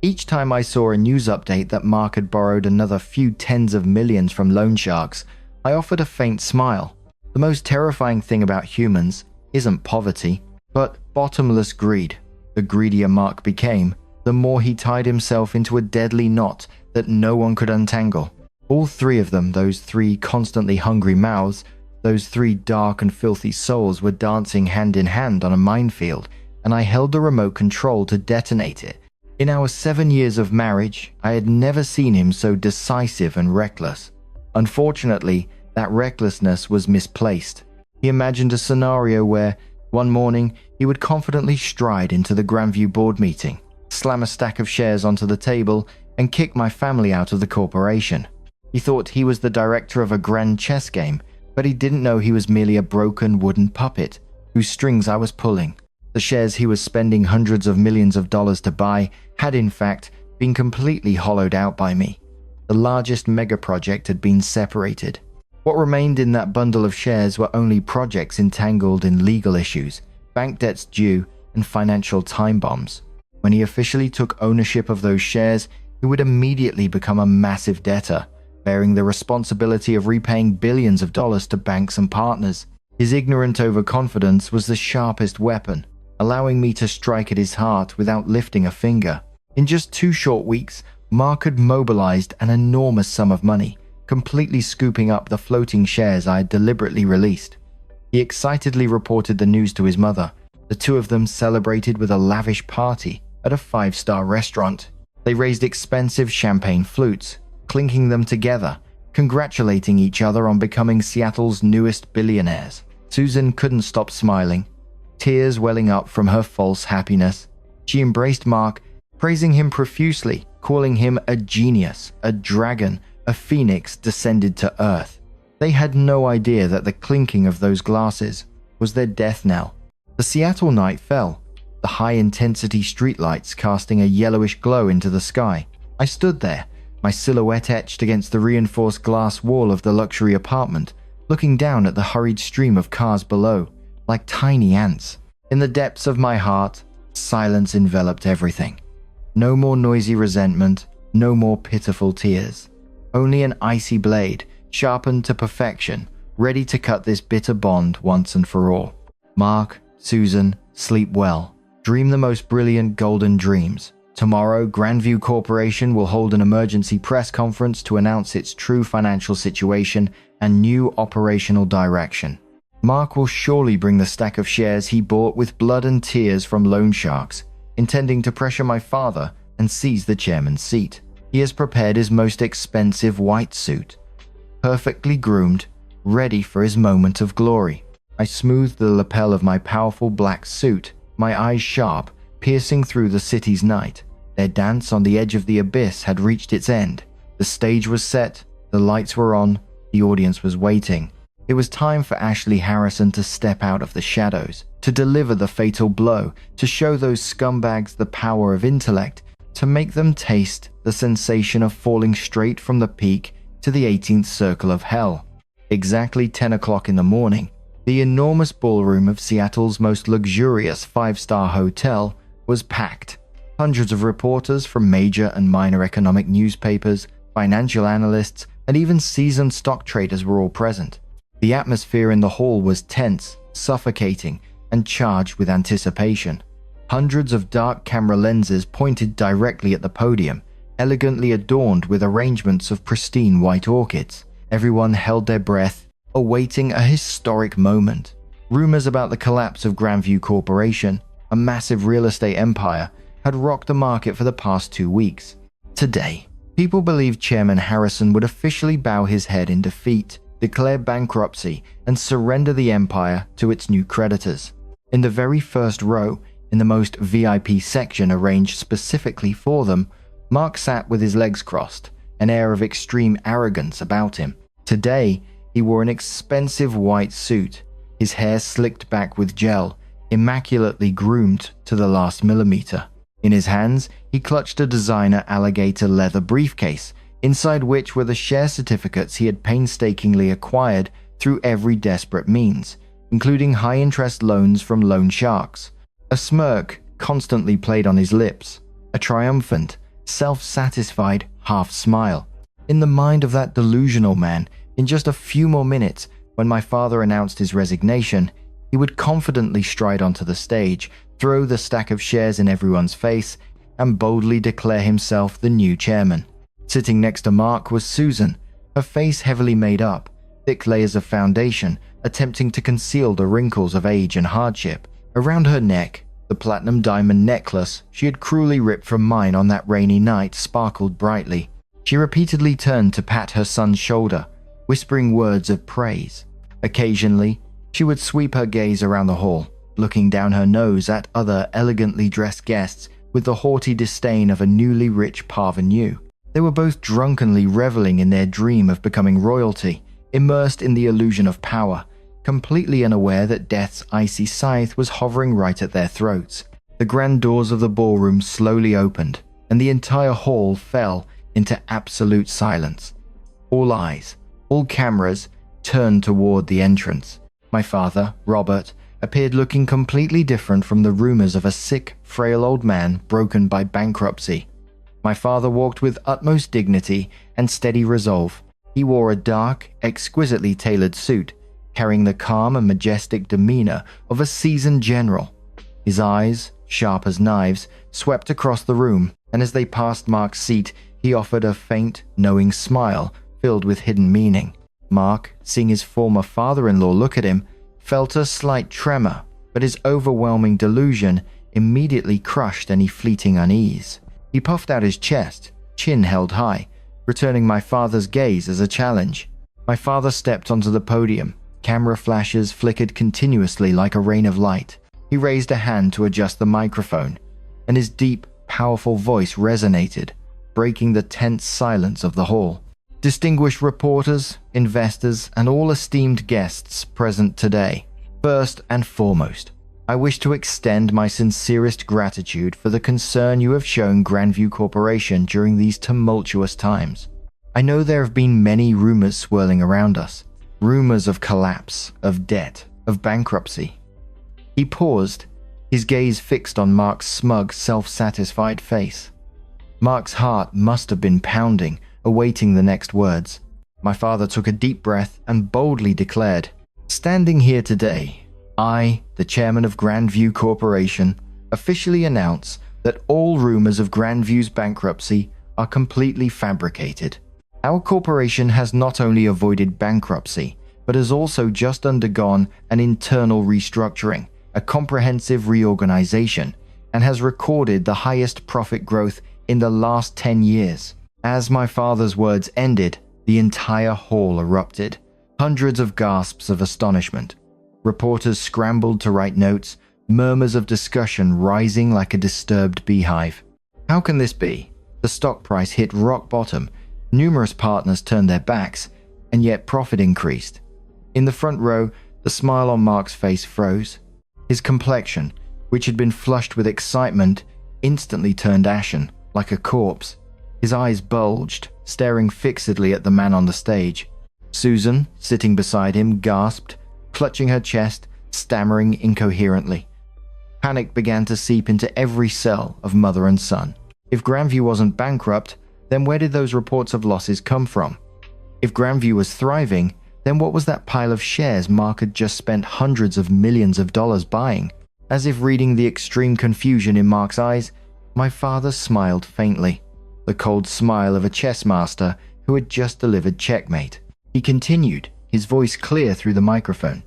Each time I saw a news update that Mark had borrowed another few tens of millions from loan sharks, I offered a faint smile. The most terrifying thing about humans isn't poverty, but bottomless greed. The greedier Mark became, the more he tied himself into a deadly knot that no one could untangle. All three of them, those three constantly hungry mouths, those three dark and filthy souls, were dancing hand in hand on a minefield, and I held the remote control to detonate it. In our 7 years of marriage, I had never seen him so decisive and reckless. Unfortunately, that recklessness was misplaced. He imagined a scenario where, one morning, he would confidently stride into the Grandview board meeting, slam a stack of shares onto the table, and kick my family out of the corporation. He thought he was the director of a grand chess game, but he didn't know he was merely a broken wooden puppet whose strings I was pulling. The shares he was spending hundreds of millions of dollars to buy had in fact been completely hollowed out by me. The largest mega project had been separated. What remained in that bundle of shares were only projects entangled in legal issues, bank debts due, and financial time bombs. When he officially took ownership of those shares, he would immediately become a massive debtor, bearing the responsibility of repaying billions of dollars to banks and partners. His ignorant overconfidence was the sharpest weapon, allowing me to strike at his heart without lifting a finger. In just 2 short weeks, Mark had mobilized an enormous sum of money, completely scooping up the floating shares I had deliberately released. He excitedly reported the news to his mother. The two of them celebrated with a lavish party at a 5-star restaurant. They raised expensive champagne flutes, clinking them together, congratulating each other on becoming Seattle's newest billionaires. Susan couldn't stop smiling, tears welling up from her false happiness. She embraced Mark, praising him profusely, calling him a genius, a dragon, a phoenix descended to earth. They had no idea that the clinking of those glasses was their death knell. The Seattle night fell, the high-intensity streetlights casting a yellowish glow into the sky. I stood there, my silhouette etched against the reinforced glass wall of the luxury apartment, looking down at the hurried stream of cars below, like tiny ants. In the depths of my heart, silence enveloped everything. No more noisy resentment, no more pitiful tears. Only an icy blade, sharpened to perfection, ready to cut this bitter bond once and for all. Mark, Susan, sleep well. Dream the most brilliant golden dreams. Tomorrow, Grandview Corporation will hold an emergency press conference to announce its true financial situation and new operational direction. Mark will surely bring the stack of shares he bought with blood and tears from loan sharks, intending to pressure my father and seize the chairman's seat. He has prepared his most expensive white suit, perfectly groomed, ready for his moment of glory. I smoothed the lapel of my powerful black suit, my eyes sharp, piercing through the city's night. Their dance on the edge of the abyss had reached its end. The stage was set, the lights were on, the audience was waiting. It was time for Ashley Harrison to step out of the shadows, to deliver the fatal blow, to show those scumbags the power of intellect, to make them taste the sensation of falling straight from the peak to the 18th circle of hell. Exactly 10 o'clock in the morning, the enormous ballroom of Seattle's most luxurious 5-star hotel was packed. Hundreds of reporters from major and minor economic newspapers, financial analysts, and even seasoned stock traders were all present. The atmosphere in the hall was tense, suffocating, and charged with anticipation. Hundreds of dark camera lenses pointed directly at the podium, elegantly adorned with arrangements of pristine white orchids. Everyone held their breath, awaiting a historic moment. Rumors about the collapse of Grandview Corporation, a massive real estate empire, had rocked the market for the past 2 weeks. Today, people believed Chairman Harrison would officially bow his head in defeat, declare bankruptcy, and surrender the empire to its new creditors. In the very first row, in the most VIP section arranged specifically for them, Mark sat with his legs crossed, an air of extreme arrogance about him. Today, he wore an expensive white suit, his hair slicked back with gel, immaculately groomed to the last millimeter. In his hands, he clutched a designer alligator leather briefcase, inside which were the share certificates he had painstakingly acquired through every desperate means, including high-interest loans from loan sharks. A smirk constantly played on his lips, a triumphant, self-satisfied half-smile. In the mind of that delusional man, in just a few more minutes, when my father announced his resignation, he would confidently stride onto the stage, throw the stack of shares in everyone's face, and boldly declare himself the new chairman. Sitting next to Mark was Susan, her face heavily made up, thick layers of foundation attempting to conceal the wrinkles of age and hardship. Around her neck, the platinum diamond necklace she had cruelly ripped from mine on that rainy night sparkled brightly. She repeatedly turned to pat her son's shoulder, whispering words of praise. Occasionally, she would sweep her gaze around the hall, looking down her nose at other elegantly dressed guests with the haughty disdain of a newly rich parvenu. They were both drunkenly reveling in their dream of becoming royalty, immersed in the illusion of power, completely unaware that death's icy scythe was hovering right at their throats. The grand doors of the ballroom slowly opened, and the entire hall fell into absolute silence. All eyes, all cameras, turned toward the entrance. My father, Robert, appeared looking completely different from the rumors of a sick, frail old man broken by bankruptcy. My father walked with utmost dignity and steady resolve. He wore a dark, exquisitely tailored suit, carrying the calm and majestic demeanor of a seasoned general. His eyes, sharp as knives, swept across the room, and as they passed Mark's seat, he offered a faint, knowing smile filled with hidden meaning. Mark, seeing his former father-in-law look at him, felt a slight tremor, but his overwhelming delusion immediately crushed any fleeting unease. He puffed out his chest, chin held high, returning my father's gaze as a challenge. My father stepped onto the podium. Camera flashes flickered continuously like a rain of light. He raised a hand to adjust the microphone, and his deep, powerful voice resonated, breaking the tense silence of the hall. Distinguished reporters, investors, and all esteemed guests present today. First and foremost, I wish to extend my sincerest gratitude for the concern you have shown Grandview Corporation during these tumultuous times. I know there have been many rumors swirling around us. Rumors of collapse, of debt, of bankruptcy. He paused, his gaze fixed on Mark's smug, self-satisfied face. Mark's heart must have been pounding, awaiting the next words. My father took a deep breath and boldly declared, "Standing here today, I, the chairman of Grandview Corporation, officially announce that all rumors of Grandview's bankruptcy are completely fabricated. Our corporation has not only avoided bankruptcy, but has also just undergone an internal restructuring, a comprehensive reorganization, and has recorded the highest profit growth in the last 10 years. As my father's words ended, the entire hall erupted. Hundreds of gasps of astonishment. Reporters scrambled to write notes, murmurs of discussion rising like a disturbed beehive. How can this be? The stock price hit rock bottom, numerous partners turned their backs, and yet profit increased. In the front row, the smile on Mark's face froze. His complexion, which had been flushed with excitement, instantly turned ashen, like a corpse. His eyes bulged, staring fixedly at the man on the stage. Susan, sitting beside him, gasped, clutching her chest, stammering incoherently. Panic began to seep into every cell of mother and son. If Grandview wasn't bankrupt, then where did those reports of losses come from? If Grandview was thriving, Then what was that pile of shares Mark had just spent hundreds of millions of dollars buying? As if reading the extreme confusion in Mark's eyes, my father smiled faintly, the cold smile of a chess master who had just delivered checkmate. He continued, his voice clear through the microphone.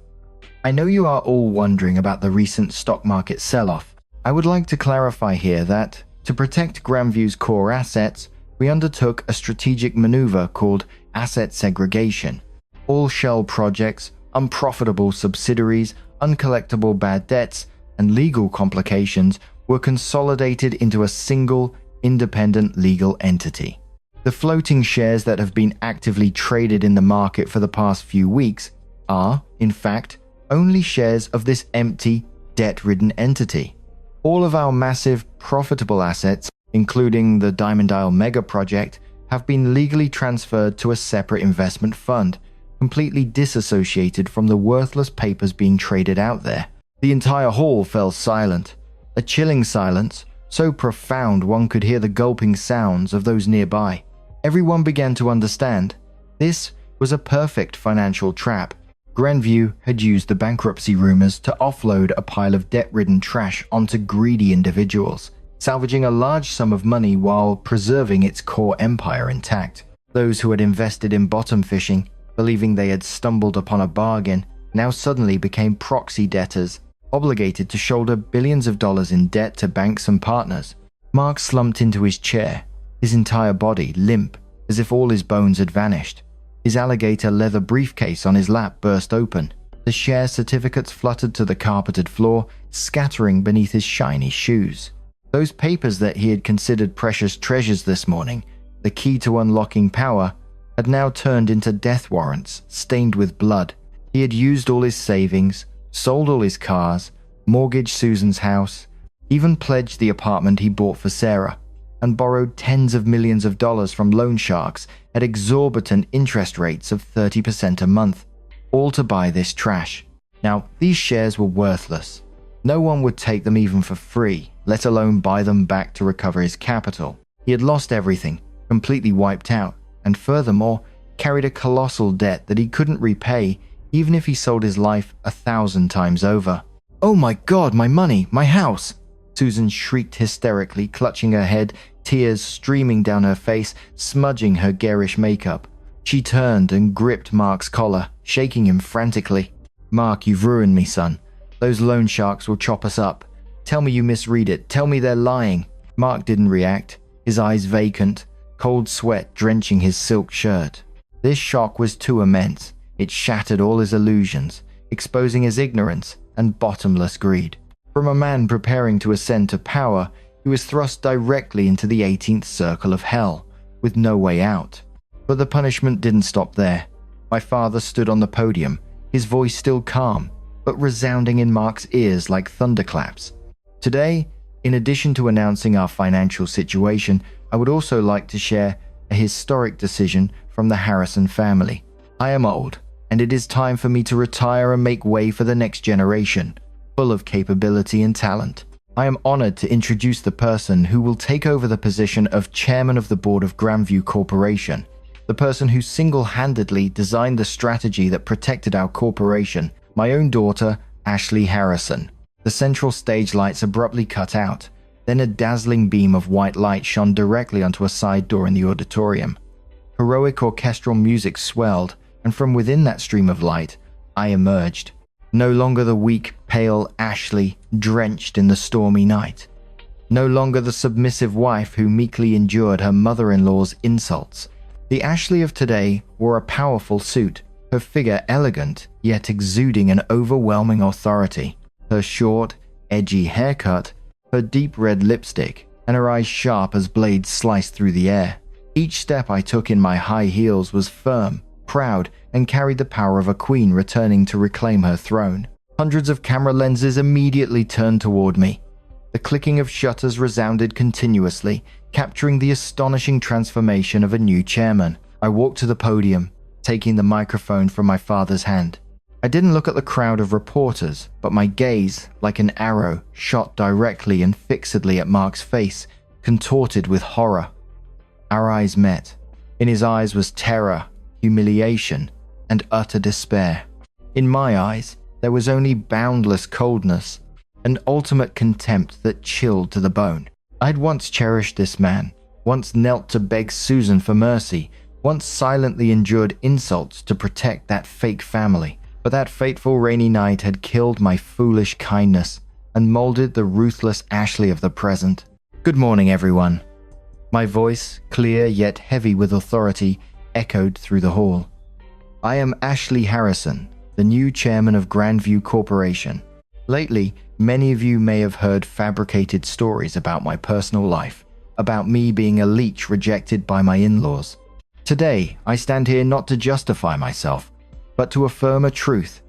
I know you are all wondering about the recent stock market sell-off. I would like to clarify here that, to protect Grandview's core assets, we undertook a strategic maneuver called asset segregation. All shell projects, unprofitable subsidiaries, uncollectible bad debts, and legal complications were consolidated into a single, independent legal entity. The floating shares that have been actively traded in the market for the past few weeks are, in fact, only shares of this empty, debt-ridden entity. All of our massive, profitable assets, including the Diamond Isle mega project, have been legally transferred to a separate investment fund, completely disassociated from the worthless papers being traded out there. The entire hall fell silent, a chilling silence, so profound one could hear the gulping sounds of those nearby. Everyone began to understand. This was a perfect financial trap. Grandview had used the bankruptcy rumors to offload a pile of debt-ridden trash onto greedy individuals, salvaging a large sum of money while preserving its core empire intact. Those who had invested in bottom fishing, believing they had stumbled upon a bargain, now suddenly became proxy debtors, obligated to shoulder billions of dollars in debt to banks and partners. Mark slumped into his chair, his entire body limp, as if all his bones had vanished. His alligator leather briefcase on his lap burst open. The share certificates fluttered to the carpeted floor, scattering beneath his shiny shoes. Those papers that he had considered precious treasures this morning, the key to unlocking power, had now turned into death warrants, stained with blood. He had used all his savings, sold all his cars, mortgaged Susan's house, even pledged the apartment he bought for Sarah, and borrowed tens of millions of dollars from loan sharks at exorbitant interest rates of 30% a month, all to buy this trash. Now, these shares were worthless. No one would take them even for free, let alone buy them back to recover his capital. He had lost everything, completely wiped out, and furthermore, carried a colossal debt that he couldn't repay even if he sold his life 1,000 times over. "Oh my God, my money, my house!" Susan shrieked hysterically, clutching her head, tears streaming down her face, smudging her garish makeup. She turned and gripped Mark's collar, shaking him frantically. "Mark, you've ruined me, son. Those loan sharks will chop us up. Tell me you misread it. Tell me they're lying." Mark didn't react, his eyes vacant, cold sweat drenching his silk shirt. This shock was too immense. It shattered all his illusions, exposing his ignorance and bottomless greed. From a man preparing to ascend to power, he was thrust directly into the 18th circle of hell, with no way out. But the punishment didn't stop there. My father stood on the podium, his voice still calm, but resounding in Mark's ears like thunderclaps. "Today, in addition to announcing our financial situation, I would also like to share a historic decision from the Harrison family. I am old, and it is time for me to retire and make way for the next generation, full of capability and talent. I am honored to introduce the person who will take over the position of chairman of the board of Grandview Corporation, the person who single-handedly designed the strategy that protected our corporation, my own daughter, Ashley Harrison." The central stage lights abruptly cut out. Then a dazzling beam of white light shone directly onto a side door in the auditorium. Heroic orchestral music swelled, and from within that stream of light, I emerged. No longer the weak, pale Ashley, drenched in the stormy night. No longer the submissive wife who meekly endured her mother-in-law's insults. The Ashley of today wore a powerful suit, her figure elegant, yet exuding an overwhelming authority. Her short, edgy haircut, her deep red lipstick, and her eyes sharp as blades sliced through the air. Each step I took in my high heels was firm, proud, and carried the power of a queen returning to reclaim her throne. Hundreds of camera lenses immediately turned toward me. The clicking of shutters resounded continuously, capturing the astonishing transformation of a new chairman. I walked to the podium, taking the microphone from my father's hand. I didn't look at the crowd of reporters, but my gaze, like an arrow, shot directly and fixedly at Mark's face, contorted with horror. Our eyes met. In his eyes was terror, humiliation, and utter despair. In my eyes, there was only boundless coldness, an ultimate contempt that chilled to the bone. I'd once cherished this man, once knelt to beg Susan for mercy, once silently endured insults to protect that fake family. But that fateful rainy night had killed my foolish kindness and molded the ruthless Ashley of the present. Good morning, everyone. My voice, clear yet heavy with authority, echoed through the hall. I am Ashley Harrison, the new chairman of Grandview Corporation. Lately, many of you may have heard fabricated stories about my personal life, about me being a leech rejected by my in-laws. Today, I stand here not to justify myself, but to affirm a truth.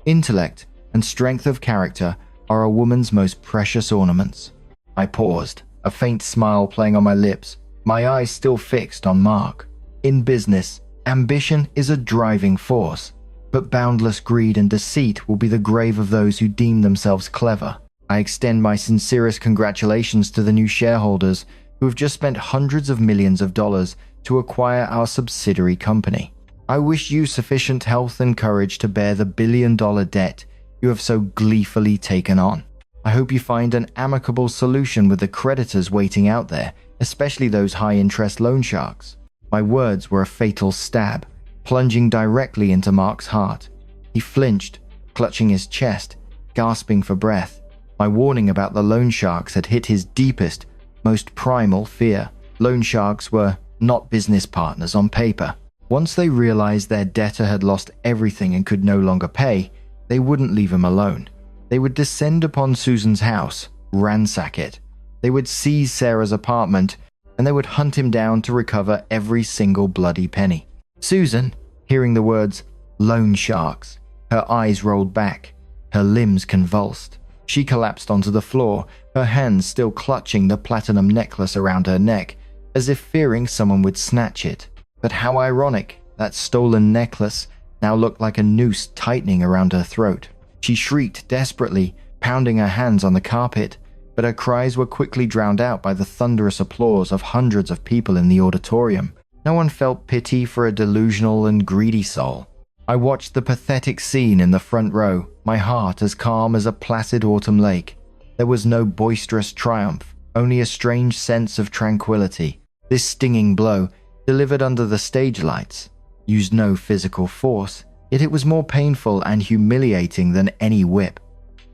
Intellect and strength of character are a woman's most precious ornaments. I paused, a faint smile playing on my lips, my eyes still fixed on Mark. In business, ambition is a driving force, but boundless greed and deceit will be the grave of those who deem themselves clever. I extend my sincerest congratulations to the new shareholders who have just spent hundreds of millions of dollars to acquire our subsidiary company. I wish you sufficient health and courage to bear the billion-dollar debt you have so gleefully taken on. I hope you find an amicable solution with the creditors waiting out there, especially those high-interest loan sharks. My words were a fatal stab, plunging directly into Mark's heart. He flinched, clutching his chest, gasping for breath. My warning about the loan sharks had hit his deepest, most primal fear. Loan sharks were not business partners on paper. Once they realized their debtor had lost everything and could no longer pay, they wouldn't leave him alone. They would descend upon Susan's house, ransack it. They would seize Sarah's apartment, and they would hunt him down to recover every single bloody penny. Susan, hearing the words, loan sharks, her eyes rolled back, her limbs convulsed. She collapsed onto the floor, her hands still clutching the platinum necklace around her neck, as if fearing someone would snatch it. But how ironic, that stolen necklace now looked like a noose tightening around her throat. She shrieked desperately, pounding her hands on the carpet, but her cries were quickly drowned out by the thunderous applause of hundreds of people in the auditorium. No one felt pity for a delusional and greedy soul. I watched the pathetic scene in the front row, my heart as calm as a placid autumn lake. There was no boisterous triumph, only a strange sense of tranquility. This stinging blow, delivered under the stage lights, used no physical force, yet it was more painful and humiliating than any whip.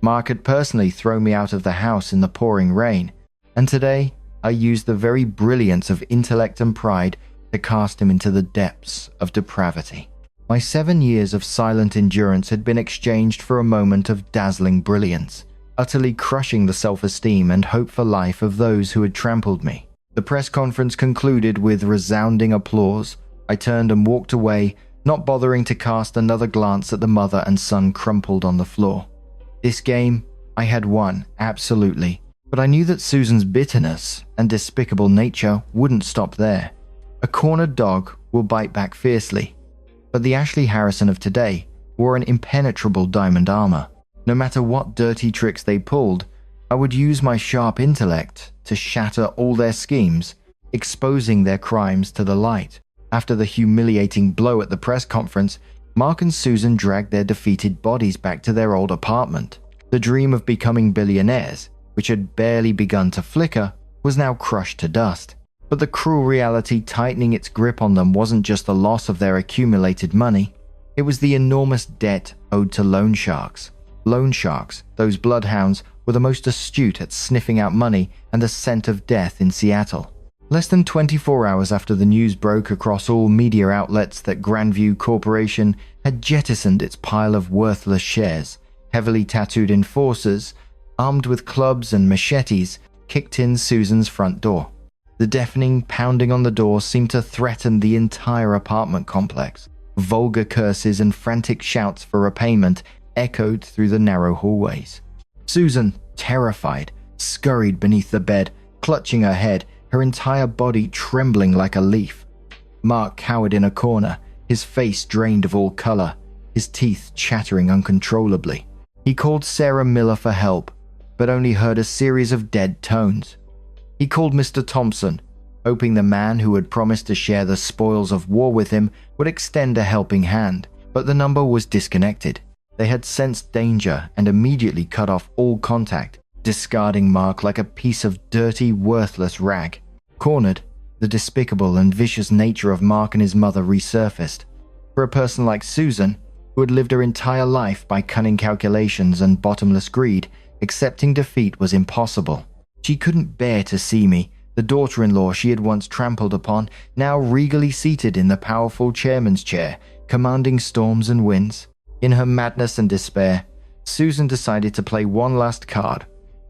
Mark had personally thrown me out of the house in the pouring rain, and today I used the very brilliance of intellect and pride to cast him into the depths of depravity. My 7 years of silent endurance had been exchanged for a moment of dazzling brilliance, utterly crushing the self-esteem and hope for life of those who had trampled me. The press conference concluded with resounding applause. I turned and walked away, not bothering to cast another glance at the mother and son crumpled on the floor. This game, I had won, absolutely. But I knew that Susan's bitterness and despicable nature wouldn't stop there. A cornered dog will bite back fiercely. But the Ashley Harrison of today wore an impenetrable diamond armor. No matter what dirty tricks they pulled, I would use my sharp intellect to shatter all their schemes, exposing their crimes to the light. After the humiliating blow at the press conference, Mark and Susan dragged their defeated bodies back to their old apartment. The dream of becoming billionaires, which had barely begun to flicker, was now crushed to dust. But the cruel reality tightening its grip on them wasn't just the loss of their accumulated money, it was the enormous debt owed to loan sharks. Loan sharks, those bloodhounds, were the most astute at sniffing out money and the scent of death in Seattle. Less than 24 hours after the news broke across all media outlets that Grandview Corporation had jettisoned its pile of worthless shares, heavily tattooed enforcers, armed with clubs and machetes, kicked in Susan's front door. The deafening pounding on the door seemed to threaten the entire apartment complex. Vulgar curses and frantic shouts for repayment echoed through the narrow hallways. Susan, terrified, scurried beneath the bed, clutching her head, her entire body trembling like a leaf. Mark cowered in a corner, his face drained of all color, his teeth chattering uncontrollably. He called Sarah Miller for help, but only heard a series of dead tones. He called Mr. Thompson, hoping the man who had promised to share the spoils of war with him would extend a helping hand. but the number was disconnected. They had sensed danger and immediately cut off all contact, discarding Mark like a piece of dirty, worthless rag. Cornered, the despicable and vicious nature of Mark and his mother resurfaced. For a person like Susan, who had lived her entire life by cunning calculations and bottomless greed, accepting defeat was impossible. She couldn't bear to see me, the daughter-in-law she had once trampled upon, now regally seated in the powerful chairman's chair, commanding storms and winds. In her madness and despair, Susan decided to play one last card,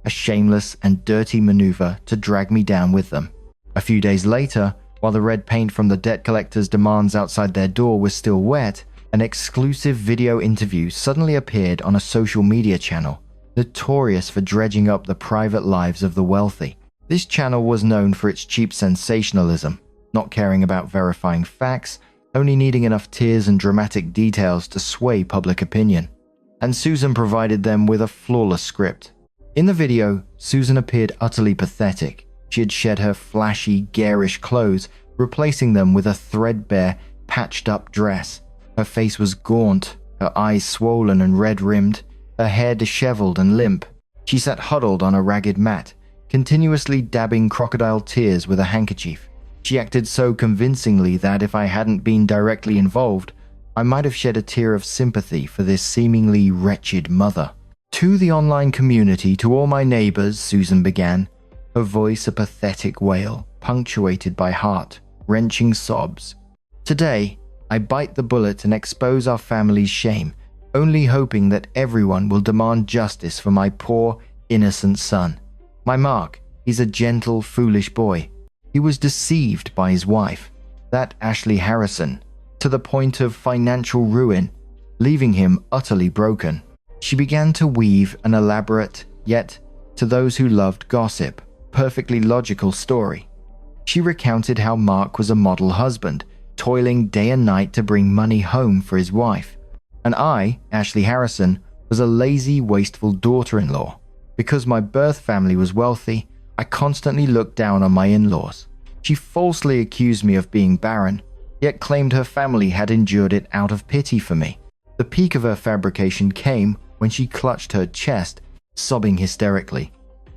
a shameless and dirty maneuver to drag me down with them. A few days later, while the red paint from the debt collector's demands outside their door was still wet, an exclusive video interview suddenly appeared on a social media channel, notorious for dredging up the private lives of the wealthy. This channel was known for its cheap sensationalism, not caring about verifying facts, only needing enough tears and dramatic details to sway public opinion. And Susan provided them with a flawless script. In the video, Susan appeared utterly pathetic. She had shed her flashy, garish clothes, replacing them with a threadbare, patched-up dress. Her face was gaunt, her eyes swollen and red-rimmed, her hair disheveled and limp. She sat huddled on a ragged mat, continuously dabbing crocodile tears with a handkerchief. She acted so convincingly that if I hadn't been directly involved, I might have shed a tear of sympathy for this seemingly wretched mother. To the online community, to all my neighbors, Susan began, her voice a pathetic wail, punctuated by heart-wrenching sobs. Today, I bite the bullet and expose our family's shame, only hoping that everyone will demand justice for my poor, innocent son. My Mark, he's a gentle, foolish boy. He was deceived by his wife, that Ashley Harrison, to the point of financial ruin, leaving him utterly broken. She began to weave an elaborate, yet, to those who loved gossip, perfectly logical story. She recounted how Mark was a model husband, toiling day and night to bring money home for his wife. And I, Ashley Harrison, was a lazy, wasteful daughter-in-law. Because my birth family was wealthy, I constantly looked down on my in-laws. She falsely accused me of being barren, yet claimed her family had endured it out of pity for me. The peak of her fabrication came when she clutched her chest, sobbing hysterically.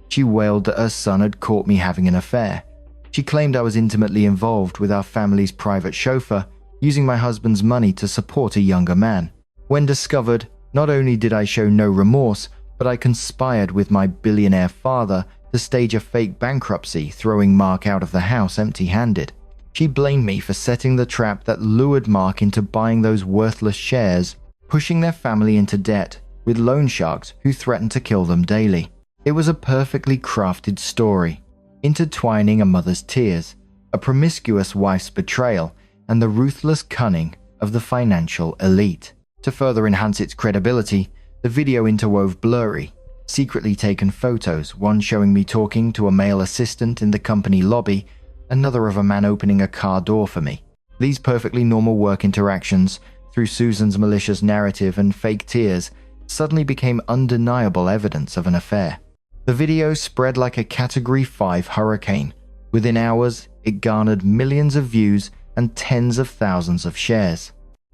She wailed that her son had caught me having an affair. She claimed I was intimately involved with our family's private chauffeur, using my husband's money to support a younger man. When discovered, not only did I show no remorse, but I conspired with my billionaire father to stage a fake bankruptcy, throwing Mark out of the house empty-handed. She blamed me for setting the trap that lured Mark into buying those worthless shares, pushing their family into debt, with loan sharks who threatened to kill them daily. It was a perfectly crafted story, intertwining a mother's tears, a promiscuous wife's betrayal, and the ruthless cunning of the financial elite. To further enhance its credibility, the video interwove blurry, secretly taken photos, one showing me talking to a male assistant in the company lobby, another of a man opening a car door for me. These perfectly normal work interactions, through Susan's malicious narrative and fake tears, suddenly became undeniable evidence of an affair. The video spread like a Category 5 hurricane. Within hours, it garnered millions of views and tens of thousands of shares.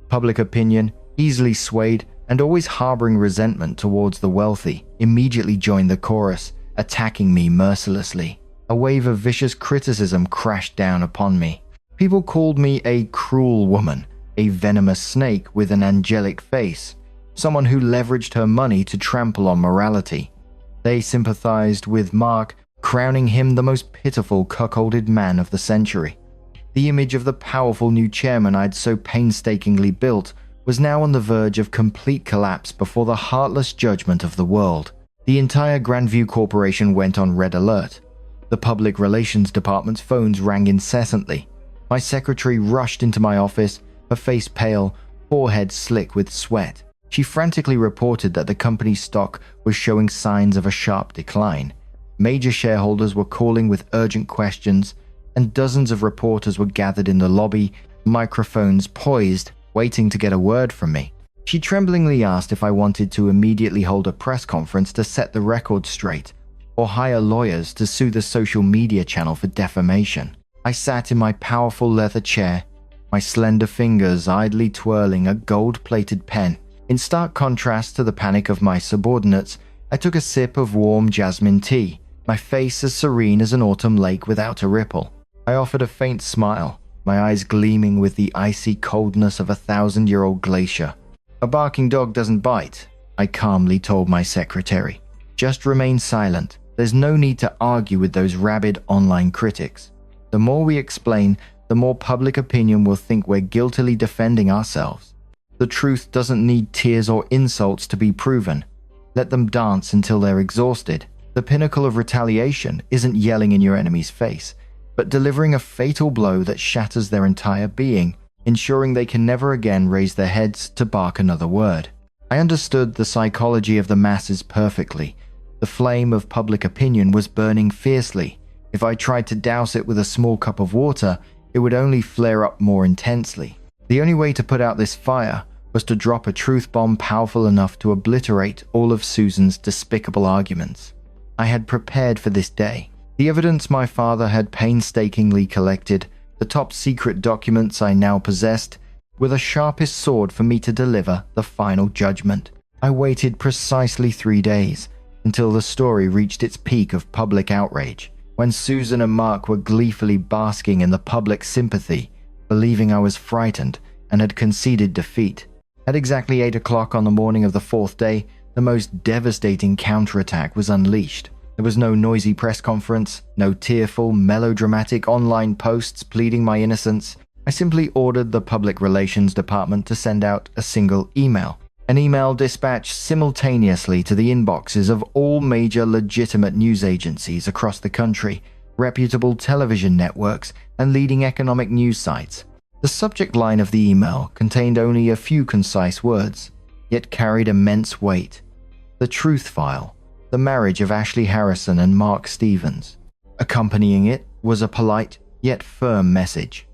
Public opinion, easily swayed and always harboring resentment towards the wealthy, immediately joined the chorus, attacking me mercilessly. A wave of vicious criticism crashed down upon me. People called me a cruel woman, a venomous snake with an angelic face, someone who leveraged her money to trample on morality. They sympathized with Mark, crowning him the most pitiful cuckolded man of the century. The image of the powerful new chairman I'd so painstakingly built was now on the verge of complete collapse before the heartless judgment of the world. The entire Grandview Corporation went on red alert. The public relations department's phones rang incessantly. My secretary rushed into my office, her face pale, forehead slick with sweat. She frantically reported that the company's stock was showing signs of a sharp decline. Major shareholders were calling with urgent questions, and dozens of reporters were gathered in the lobby, microphones poised, waiting to get a word from me. She tremblingly asked if I wanted to immediately hold a press conference to set the record straight, or hire lawyers to sue the social media channel for defamation. I sat in my powerful leather chair, my slender fingers idly twirling a gold-plated pen. In stark contrast to the panic of my subordinates, I took a sip of warm jasmine tea, my face as serene as an autumn lake without a ripple. I offered a faint smile, my eyes gleaming with the icy coldness of a 1,000-year-old glacier. "A barking dog doesn't bite," I calmly told my secretary. "Just remain silent. There's no need to argue with those rabid online critics. The more we explain, the more public opinion will think we're guiltily defending ourselves. The truth doesn't need tears or insults to be proven. Let them dance until they're exhausted. The pinnacle of retaliation isn't yelling in your enemy's face, but delivering a fatal blow that shatters their entire being, ensuring they can never again raise their heads to bark another word." I understood the psychology of the masses perfectly. The flame of public opinion was burning fiercely. If I tried to douse it with a small cup of water, it would only flare up more intensely. The only way to put out this fire was to drop a truth bomb powerful enough to obliterate all of Susan's despicable arguments. I had prepared for this day. The evidence my father had painstakingly collected, the top secret documents I now possessed, were the sharpest sword for me to deliver the final judgment. I waited precisely 3 days, until the story reached its peak of public outrage, when Susan and Mark were gleefully basking in the public sympathy, believing I was frightened and had conceded defeat. At exactly 8 o'clock on the morning of the 4th day, the most devastating counterattack was unleashed. There was no noisy press conference, no tearful, melodramatic online posts pleading my innocence. I simply ordered the public relations department to send out a single email. An email dispatched simultaneously to the inboxes of all major legitimate news agencies across the country, reputable television networks, and leading economic news sites. The subject line of the email contained only a few concise words, yet carried immense weight. The Truth File, the marriage of Ashley Harrison and Mark Stevens. Accompanying it was a polite yet firm message.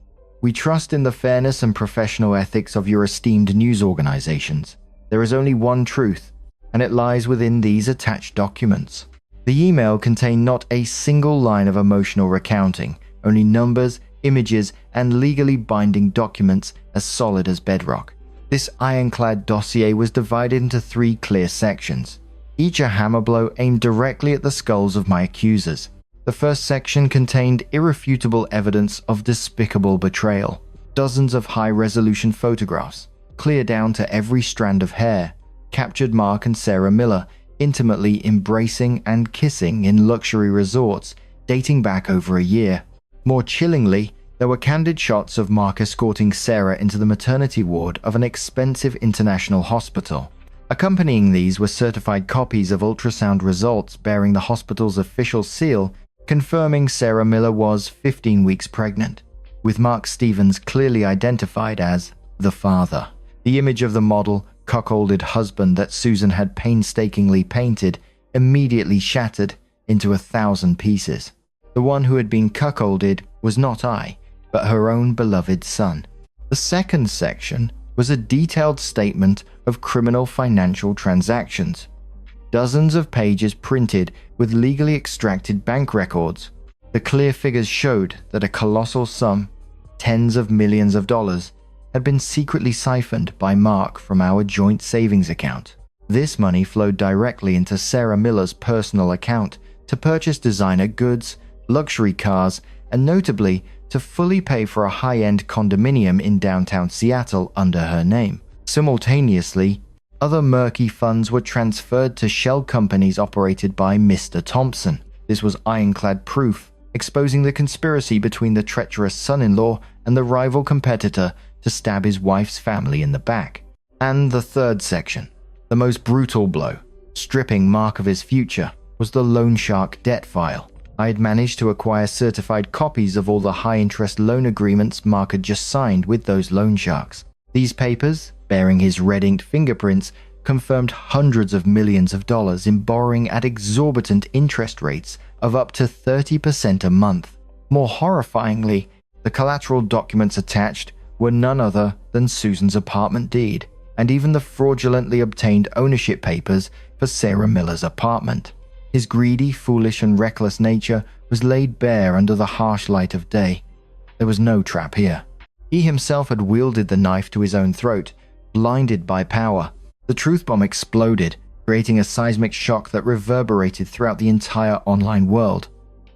"We trust in the fairness and professional ethics of your esteemed news organizations. There is only one truth, and it lies within these attached documents." The email contained not a single line of emotional recounting, only numbers, images, and legally binding documents as solid as bedrock. This ironclad dossier was divided into 3 clear sections, each a hammer blow aimed directly at the skulls of my accusers. The first section contained irrefutable evidence of despicable betrayal, dozens of high-resolution photographs, clear down to every strand of hair, captured Mark and Sarah Miller intimately embracing and kissing in luxury resorts dating back over a year. More chillingly, there were candid shots of Mark escorting Sarah into the maternity ward of an expensive international hospital. Accompanying these were certified copies of ultrasound results bearing the hospital's official seal, confirming Sarah Miller was 15 weeks pregnant, with Mark Stevens clearly identified as the father. The image of the model, cuckolded husband that Susan had painstakingly painted immediately shattered into 1,000 pieces. The one who had been cuckolded was not I, but her own beloved son. The second section was a detailed statement of criminal financial transactions. Dozens of pages printed with legally extracted bank records. The clear figures showed that a colossal sum, tens of millions of dollars, had been secretly siphoned by Mark from our joint savings account. This money flowed directly into Sarah Miller's personal account to purchase designer goods, luxury cars, and notably to fully pay for a high-end condominium in downtown Seattle under her name. Simultaneously, other murky funds were transferred to shell companies operated by Mr. Thompson. This was ironclad proof, exposing the conspiracy between the treacherous son-in-law and the rival competitor to stab his wife's family in the back. And the third section, the most brutal blow, stripping Mark of his future, was the loan shark debt file. I had managed to acquire certified copies of all the high-interest loan agreements Mark had just signed with those loan sharks. These papers, bearing his red-inked fingerprints, confirmed hundreds of millions of dollars in borrowing at exorbitant interest rates of up to 30% a month. More horrifyingly, the collateral documents attached were none other than Susan's apartment deed, and even the fraudulently obtained ownership papers for Sarah Miller's apartment. His greedy, foolish, and reckless nature was laid bare under the harsh light of day. There was no trap here. He himself had wielded the knife to his own throat, blinded by power. The truth bomb exploded, creating a seismic shock that reverberated throughout the entire online world.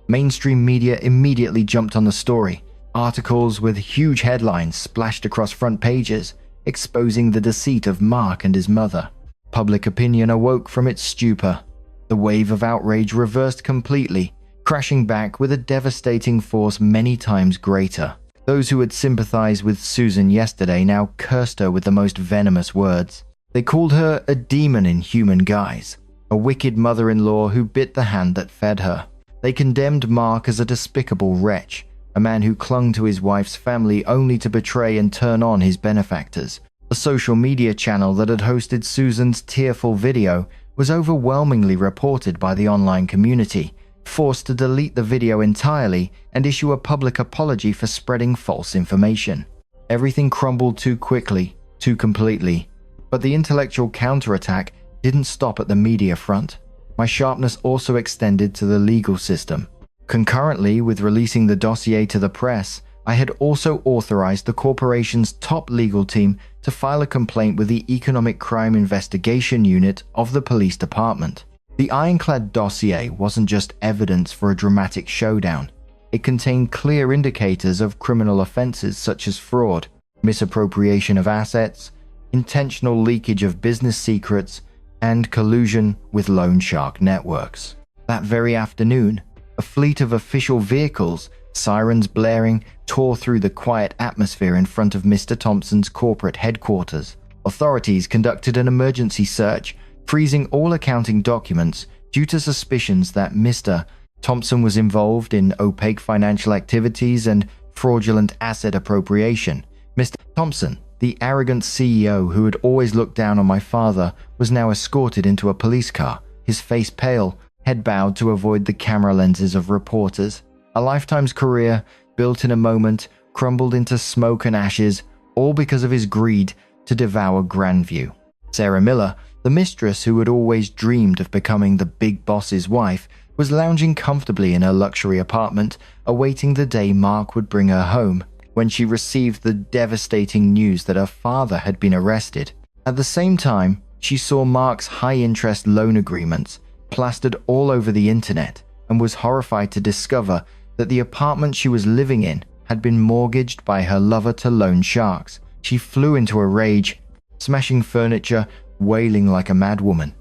Mainstream media immediately jumped on the story. Articles with huge headlines splashed across front pages, exposing the deceit of Mark and his mother. Public opinion awoke from its stupor. The wave of outrage reversed completely, crashing back with a devastating force many times greater. Those who had sympathized with Susan yesterday now cursed her with the most venomous words. They called her a demon in human guise, a wicked mother-in-law who bit the hand that fed her. They condemned Mark as a despicable wretch, a man who clung to his wife's family only to betray and turn on his benefactors. The social media channel that had hosted Susan's tearful video was overwhelmingly reported by the online community, forced to delete the video entirely and issue a public apology for spreading false information. Everything crumbled too quickly, too completely. But the intellectual counterattack didn't stop at the media front. My sharpness also extended to the legal system. Concurrently with releasing the dossier to the press, I had also authorized the corporation's top legal team to file a complaint with the Economic Crime Investigation Unit of the police department. The ironclad dossier wasn't just evidence for a dramatic showdown. It contained clear indicators of criminal offenses such as fraud, misappropriation of assets, intentional leakage of business secrets, and collusion with loan shark networks. That very afternoon, a fleet of official vehicles, sirens blaring, tore through the quiet atmosphere in front of Mr. Thompson's corporate headquarters. Authorities conducted an emergency search, freezing all accounting documents due to suspicions that Mr. Thompson was involved in opaque financial activities and fraudulent asset appropriation. Mr. Thompson, the arrogant CEO who had always looked down on my father, was now escorted into a police car, his face pale, head bowed to avoid the camera lenses of reporters. A lifetime's career, built in a moment, crumbled into smoke and ashes, all because of his greed to devour Grandview. Sarah Miller, the mistress who had always dreamed of becoming the big boss's wife, was lounging comfortably in her luxury apartment, awaiting the day Mark would bring her home, when she received the devastating news that her father had been arrested. At the same time, she saw Mark's high-interest loan agreements plastered all over the internet and was horrified to discover that the apartment she was living in had been mortgaged by her lover to loan sharks. She flew into a rage, smashing furniture, wailing like a madwoman.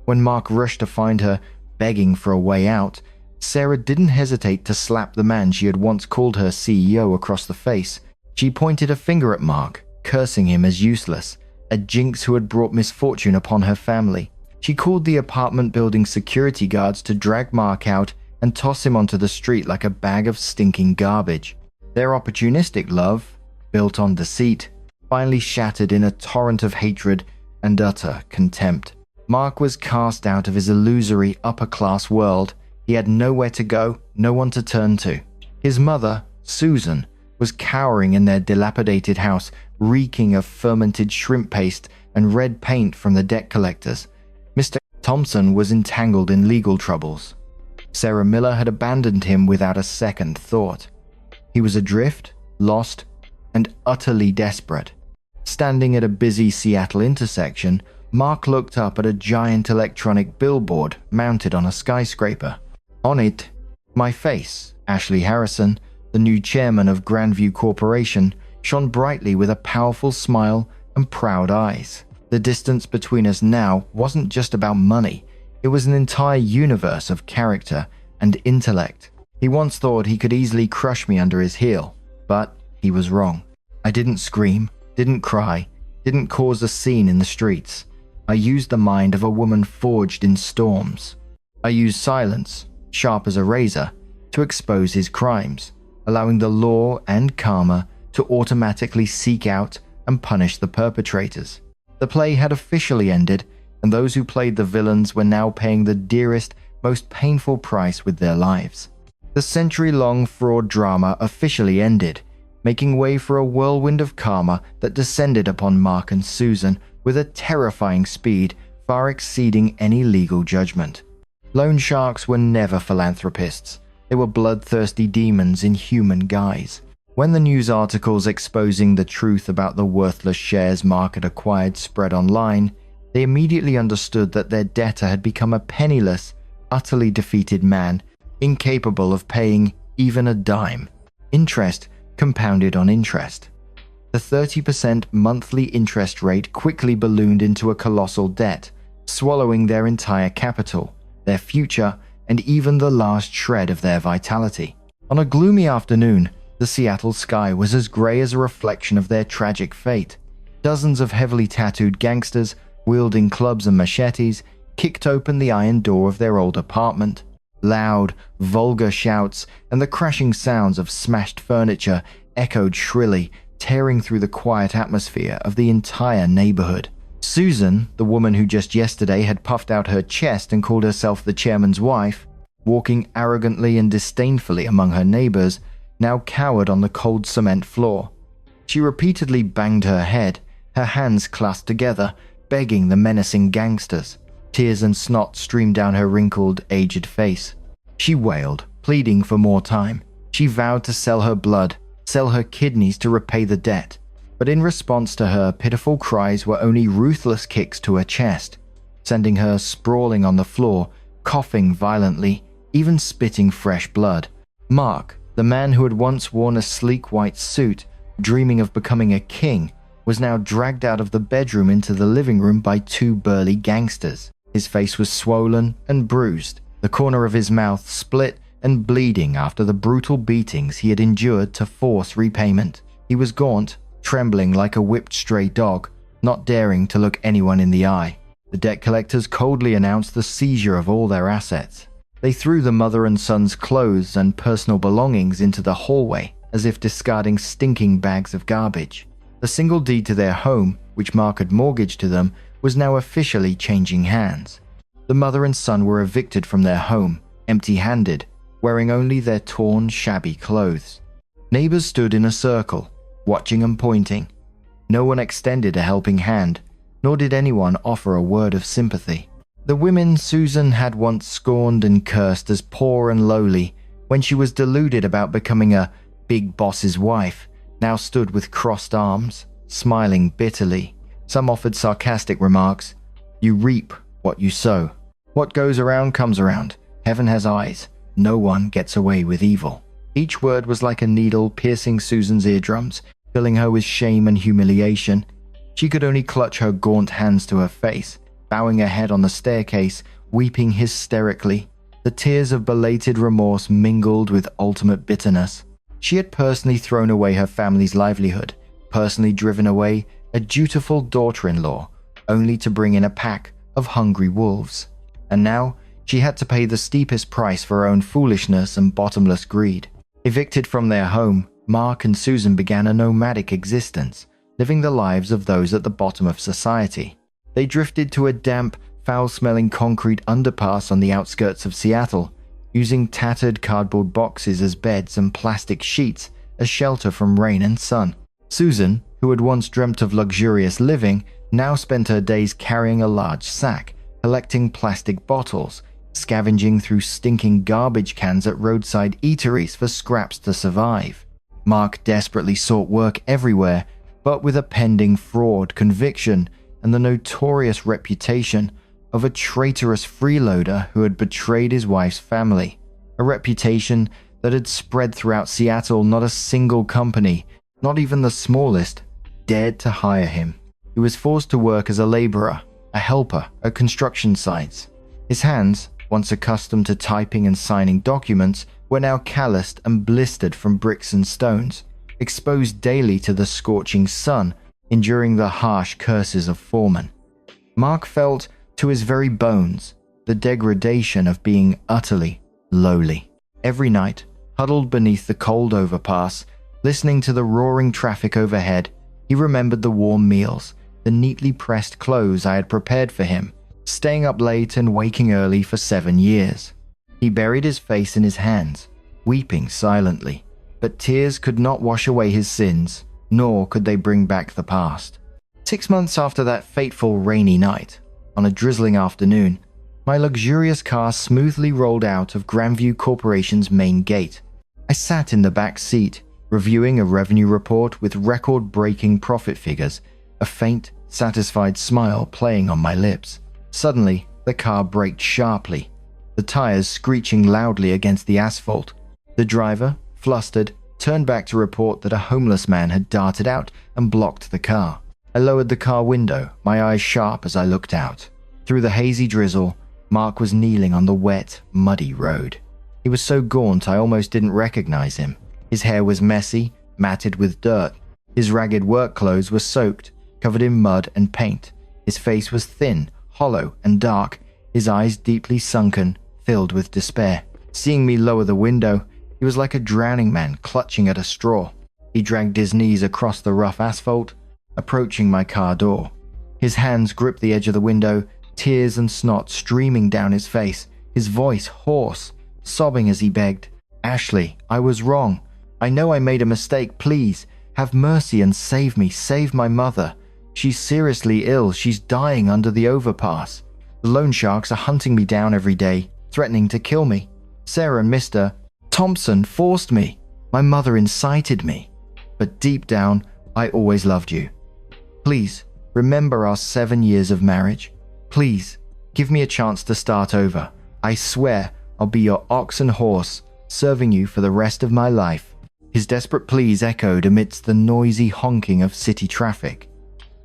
When Mark rushed to find her, begging for a way out, Sarah didn't hesitate to slap the man she had once called her CEO across the face. She pointed a finger at Mark, cursing him as useless, a jinx who had brought misfortune upon her family. She called the apartment building security guards to drag Mark out and toss him onto the street like a bag of stinking garbage. Their opportunistic love, built on deceit, finally shattered in a torrent of hatred and utter contempt. Mark was cast out of his illusory upper-class world. He had nowhere to go, no one to turn to. His mother, Susan, was cowering in their dilapidated house, reeking of fermented shrimp paste and red paint from the debt collectors. Mr. Thompson was entangled in legal troubles. Sarah Miller had abandoned him without a second thought. He was adrift, lost, and utterly desperate. Standing at a busy Seattle intersection, Mark looked up at a giant electronic billboard mounted on a skyscraper. On it, my face, Ashley Harrison, the new chairman of Grandview Corporation, shone brightly with a powerful smile and proud eyes. The distance between us now wasn't just about money. It was an entire universe of character and intellect. He once thought he could easily crush me under his heel, but he was wrong. I didn't scream, didn't cry, didn't cause a scene in the streets. I used the mind of a woman forged in storms. I used silence, sharp as a razor, to expose his crimes, allowing the law and karma to automatically seek out and punish the perpetrators. The play had officially ended, and those who played the villains were now paying the dearest, most painful price with their lives. The century-long fraud drama officially ended, making way for a whirlwind of karma that descended upon Mark and Susan with a terrifying speed far exceeding any legal judgment. Loan sharks were never philanthropists. They were bloodthirsty demons in human guise. When the news articles exposing the truth about the worthless shares Mark had acquired spread online, they immediately understood that their debtor had become a penniless, utterly defeated man, incapable of paying even a dime. Interest compounded on interest. The 30% monthly interest rate quickly ballooned into a colossal debt, swallowing their entire capital, their future, and even the last shred of their vitality. On a gloomy afternoon, the Seattle sky was as grey as a reflection of their tragic fate. Dozens of heavily tattooed gangsters, wielding clubs and machetes, kicked open the iron door of their old apartment. Loud, vulgar shouts and the crashing sounds of smashed furniture echoed shrilly, tearing through the quiet atmosphere of the entire neighborhood. Susan, the woman who just yesterday had puffed out her chest and called herself the chairman's wife, walking arrogantly and disdainfully among her neighbors, now cowered on the cold cement floor. She repeatedly banged her head, her hands clasped together, begging the menacing gangsters. Tears and snot streamed down her wrinkled, aged face. She wailed, pleading for more time. She vowed to sell her blood, sell her kidneys to repay the debt. But in response to her pitiful cries were only ruthless kicks to her chest, sending her sprawling on the floor, coughing violently, even spitting fresh blood. Mark, the man who had once worn a sleek white suit, dreaming of becoming a king, was now dragged out of the bedroom into the living room by two burly gangsters. His face was swollen and bruised, the corner of his mouth split and bleeding after the brutal beatings he had endured to force repayment. He was gaunt, trembling like a whipped stray dog, not daring to look anyone in the eye. The debt collectors coldly announced the seizure of all their assets. They threw the mother and son's clothes and personal belongings into the hallway, as if discarding stinking bags of garbage. The single deed to their home, which Mark had mortgaged to them, was now officially changing hands. The mother and son were evicted from their home, empty-handed, wearing only their torn, shabby clothes. Neighbors stood in a circle, watching and pointing. No one extended a helping hand, nor did anyone offer a word of sympathy. The women Susan had once scorned and cursed as poor and lowly when she was deluded about becoming a big boss's wife, now stood with crossed arms, smiling bitterly. Some offered sarcastic remarks. You reap what you sow. What goes around comes around. Heaven has eyes. No one gets away with evil. Each word was like a needle piercing Susan's eardrums, filling her with shame and humiliation. She could only clutch her gaunt hands to her face, bowing her head on the staircase, weeping hysterically. The tears of belated remorse mingled with ultimate bitterness. She had personally thrown away her family's livelihood, personally driven away a dutiful daughter-in-law, only to bring in a pack of hungry wolves. And now she had to pay the steepest price for her own foolishness and bottomless greed. Evicted from their home, Mark and Susan began a nomadic existence, living the lives of those at the bottom of society. They drifted to a damp, foul-smelling concrete underpass on the outskirts of Seattle, using tattered cardboard boxes as beds and plastic sheets as shelter from rain and sun. Susan, who had once dreamt of luxurious living, now spent her days carrying a large sack, collecting plastic bottles, scavenging through stinking garbage cans at roadside eateries for scraps to survive. Mark desperately sought work everywhere, but with a pending fraud conviction and the notorious reputation of a traitorous freeloader who had betrayed his wife's family. A reputation that had spread throughout Seattle. Not a single company, not even the smallest, dared to hire him. He was forced to work as a laborer, a helper at construction sites. His hands, once accustomed to typing and signing documents, were now calloused and blistered from bricks and stones, exposed daily to the scorching sun, enduring the harsh curses of foremen. Mark felt to his very bones the degradation of being utterly lowly. Every night, huddled beneath the cold overpass, listening to the roaring traffic overhead, he remembered the warm meals, the neatly pressed clothes I had prepared for him, staying up late and waking early for 7 years. He buried his face in his hands, weeping silently, but tears could not wash away his sins, nor could they bring back the past. 6 months after that fateful rainy night, on a drizzling afternoon, my luxurious car smoothly rolled out of Grandview Corporation's main gate. I sat in the back seat, reviewing a revenue report with record-breaking profit figures, a faint, satisfied smile playing on my lips. Suddenly, the car braked sharply, the tires screeching loudly against the asphalt. The driver, flustered, turned back to report that a homeless man had darted out and blocked the car. I lowered the car window, my eyes sharp as I looked out. Through the hazy drizzle, Mark was kneeling on the wet, muddy road. He was so gaunt I almost didn't recognize him. His hair was messy, matted with dirt. His ragged work clothes were soaked, covered in mud and paint. His face was thin, hollow, and dark, his eyes deeply sunken, filled with despair. Seeing me lower the window, he was like a drowning man clutching at a straw. He dragged his knees across the rough asphalt, approaching my car door. His hands gripped the edge of the window, tears and snot streaming down his face, his voice hoarse, sobbing as he begged, "Ashley, I was wrong. I know I made a mistake. Please, have mercy and save me. Save my mother. She's seriously ill. She's dying under the overpass. The loan sharks are hunting me down every day, threatening to kill me. Sarah and Mr. Thompson forced me. My mother incited me. But deep down, I always loved you. Please, remember our 7 years of marriage. Please, give me a chance to start over. I swear I'll be your ox and horse, serving you for the rest of my life." His desperate pleas echoed amidst the noisy honking of city traffic.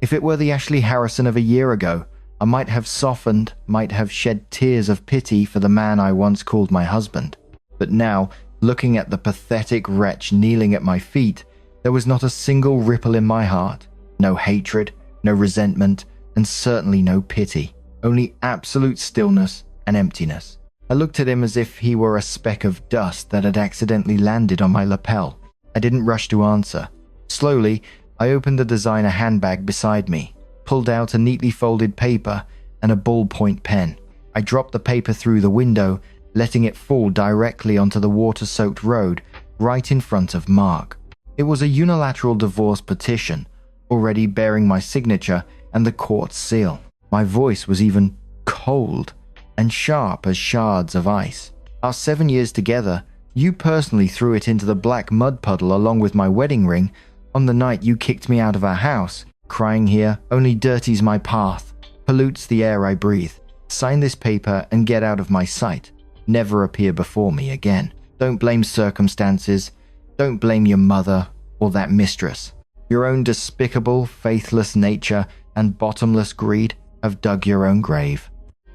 If it were the Ashley Harrison of a year ago, I might have softened, might have shed tears of pity for the man I once called my husband. But now, looking at the pathetic wretch kneeling at my feet, there was not a single ripple in my heart. No hatred, no resentment, and certainly no pity. Only absolute stillness and emptiness. I looked at him as if he were a speck of dust that had accidentally landed on my lapel. I didn't rush to answer. Slowly, I opened the designer handbag beside me, pulled out a neatly folded paper and a ballpoint pen. I dropped the paper through the window, letting it fall directly onto the water-soaked road right in front of Mark. It was a unilateral divorce petition, already bearing my signature and the court seal. My voice was even cold and sharp as shards of ice. Our 7 years together, you personally threw it into the black mud puddle along with my wedding ring on the night you kicked me out of our house. Crying here only dirties my path, pollutes the air I breathe. Sign this paper and get out of my sight. Never appear before me again. Don't blame circumstances. Don't blame your mother or that mistress. Your own despicable, faithless nature and bottomless greed have dug your own grave.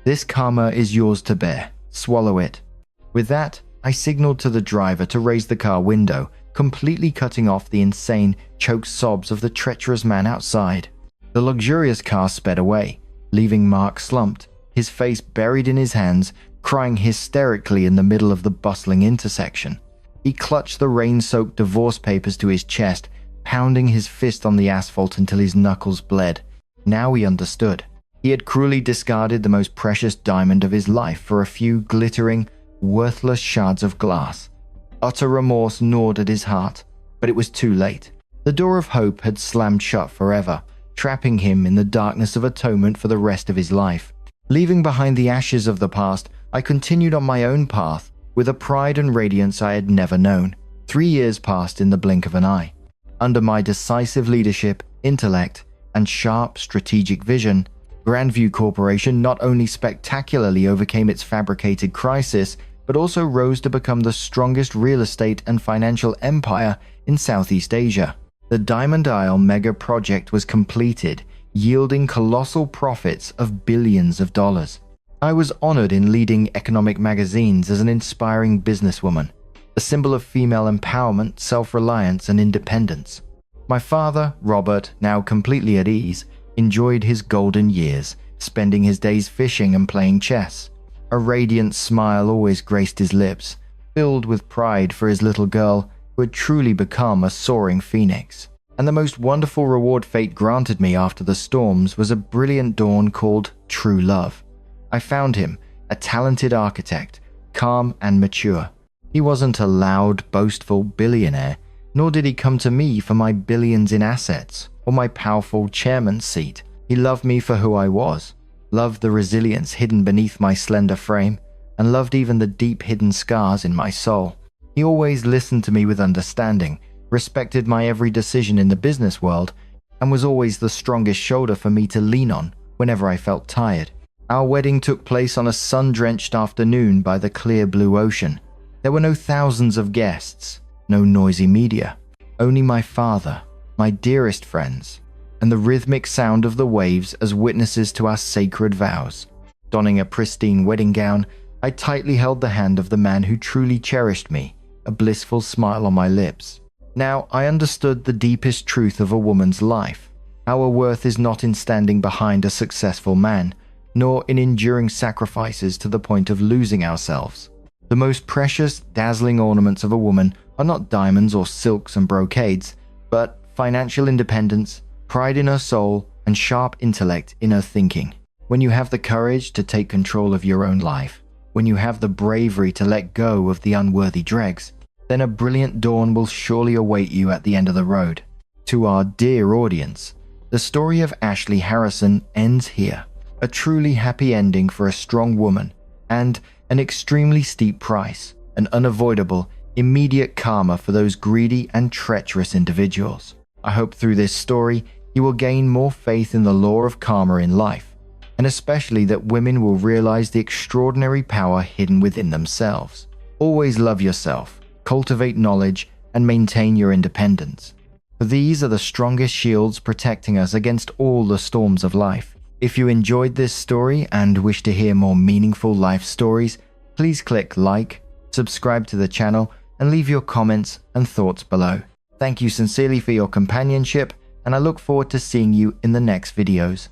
This karma is yours to bear. Swallow it." With that, I signaled to the driver to raise the car window, completely cutting off the insane, choked sobs of the treacherous man outside. The luxurious car sped away, leaving Mark slumped, his face buried in his hands, crying hysterically in the middle of the bustling intersection. He clutched the rain-soaked divorce papers to his chest, pounding his fist on the asphalt until his knuckles bled. Now he understood. He had cruelly discarded the most precious diamond of his life for a few glittering, worthless shards of glass. Utter remorse gnawed at his heart, but it was too late. The door of hope had slammed shut forever, trapping him in the darkness of atonement for the rest of his life. Leaving behind the ashes of the past, I continued on my own path, with a pride and radiance I had never known. 3 years passed in the blink of an eye. Under my decisive leadership, intellect, and sharp strategic vision, Grandview Corporation not only spectacularly overcame its fabricated crisis, but also rose to become the strongest real estate and financial empire in Southeast Asia. The Diamond Isle mega project was completed, yielding colossal profits of billions of dollars. I was honored in leading economic magazines as an inspiring businesswoman, a symbol of female empowerment, self-reliance, and independence. My father, Robert, now completely at ease, enjoyed his golden years, spending his days fishing and playing chess. A radiant smile always graced his lips, filled with pride for his little girl who had truly become a soaring phoenix. And the most wonderful reward fate granted me after the storms was a brilliant dawn called true love. I found him, a talented architect, calm and mature. He wasn't a loud, boastful billionaire, nor did he come to me for my billions in assets or my powerful chairman's seat. He loved me for who I was, loved the resilience hidden beneath my slender frame, and loved even the deep hidden scars in my soul. He always listened to me with understanding, respected my every decision in the business world, and was always the strongest shoulder for me to lean on whenever I felt tired. Our wedding took place on a sun-drenched afternoon by the clear blue ocean. There were no thousands of guests, no noisy media, only my father, my dearest friends, and the rhythmic sound of the waves as witnesses to our sacred vows. Donning a pristine wedding gown, I tightly held the hand of the man who truly cherished me, a blissful smile on my lips. Now I understood the deepest truth of a woman's life. Our worth is not in standing behind a successful man, nor in enduring sacrifices to the point of losing ourselves. The most precious, dazzling ornaments of a woman are not diamonds or silks and brocades, but financial independence, pride in her soul, and sharp intellect in her thinking. When you have the courage to take control of your own life, when you have the bravery to let go of the unworthy dregs, then a brilliant dawn will surely await you at the end of the road. To our dear audience, the story of Ashley Harrison ends here. A truly happy ending for a strong woman, and an extremely steep price, an unavoidable, immediate karma for those greedy and treacherous individuals. I hope through this story you will gain more faith in the law of karma in life, and especially that women will realize the extraordinary power hidden within themselves. Always love yourself, cultivate knowledge, and maintain your independence. For these are the strongest shields protecting us against all the storms of life. If you enjoyed this story and wish to hear more meaningful life stories, please click like, subscribe to the channel, and leave your comments and thoughts below. Thank you sincerely for your companionship, and I look forward to seeing you in the next videos.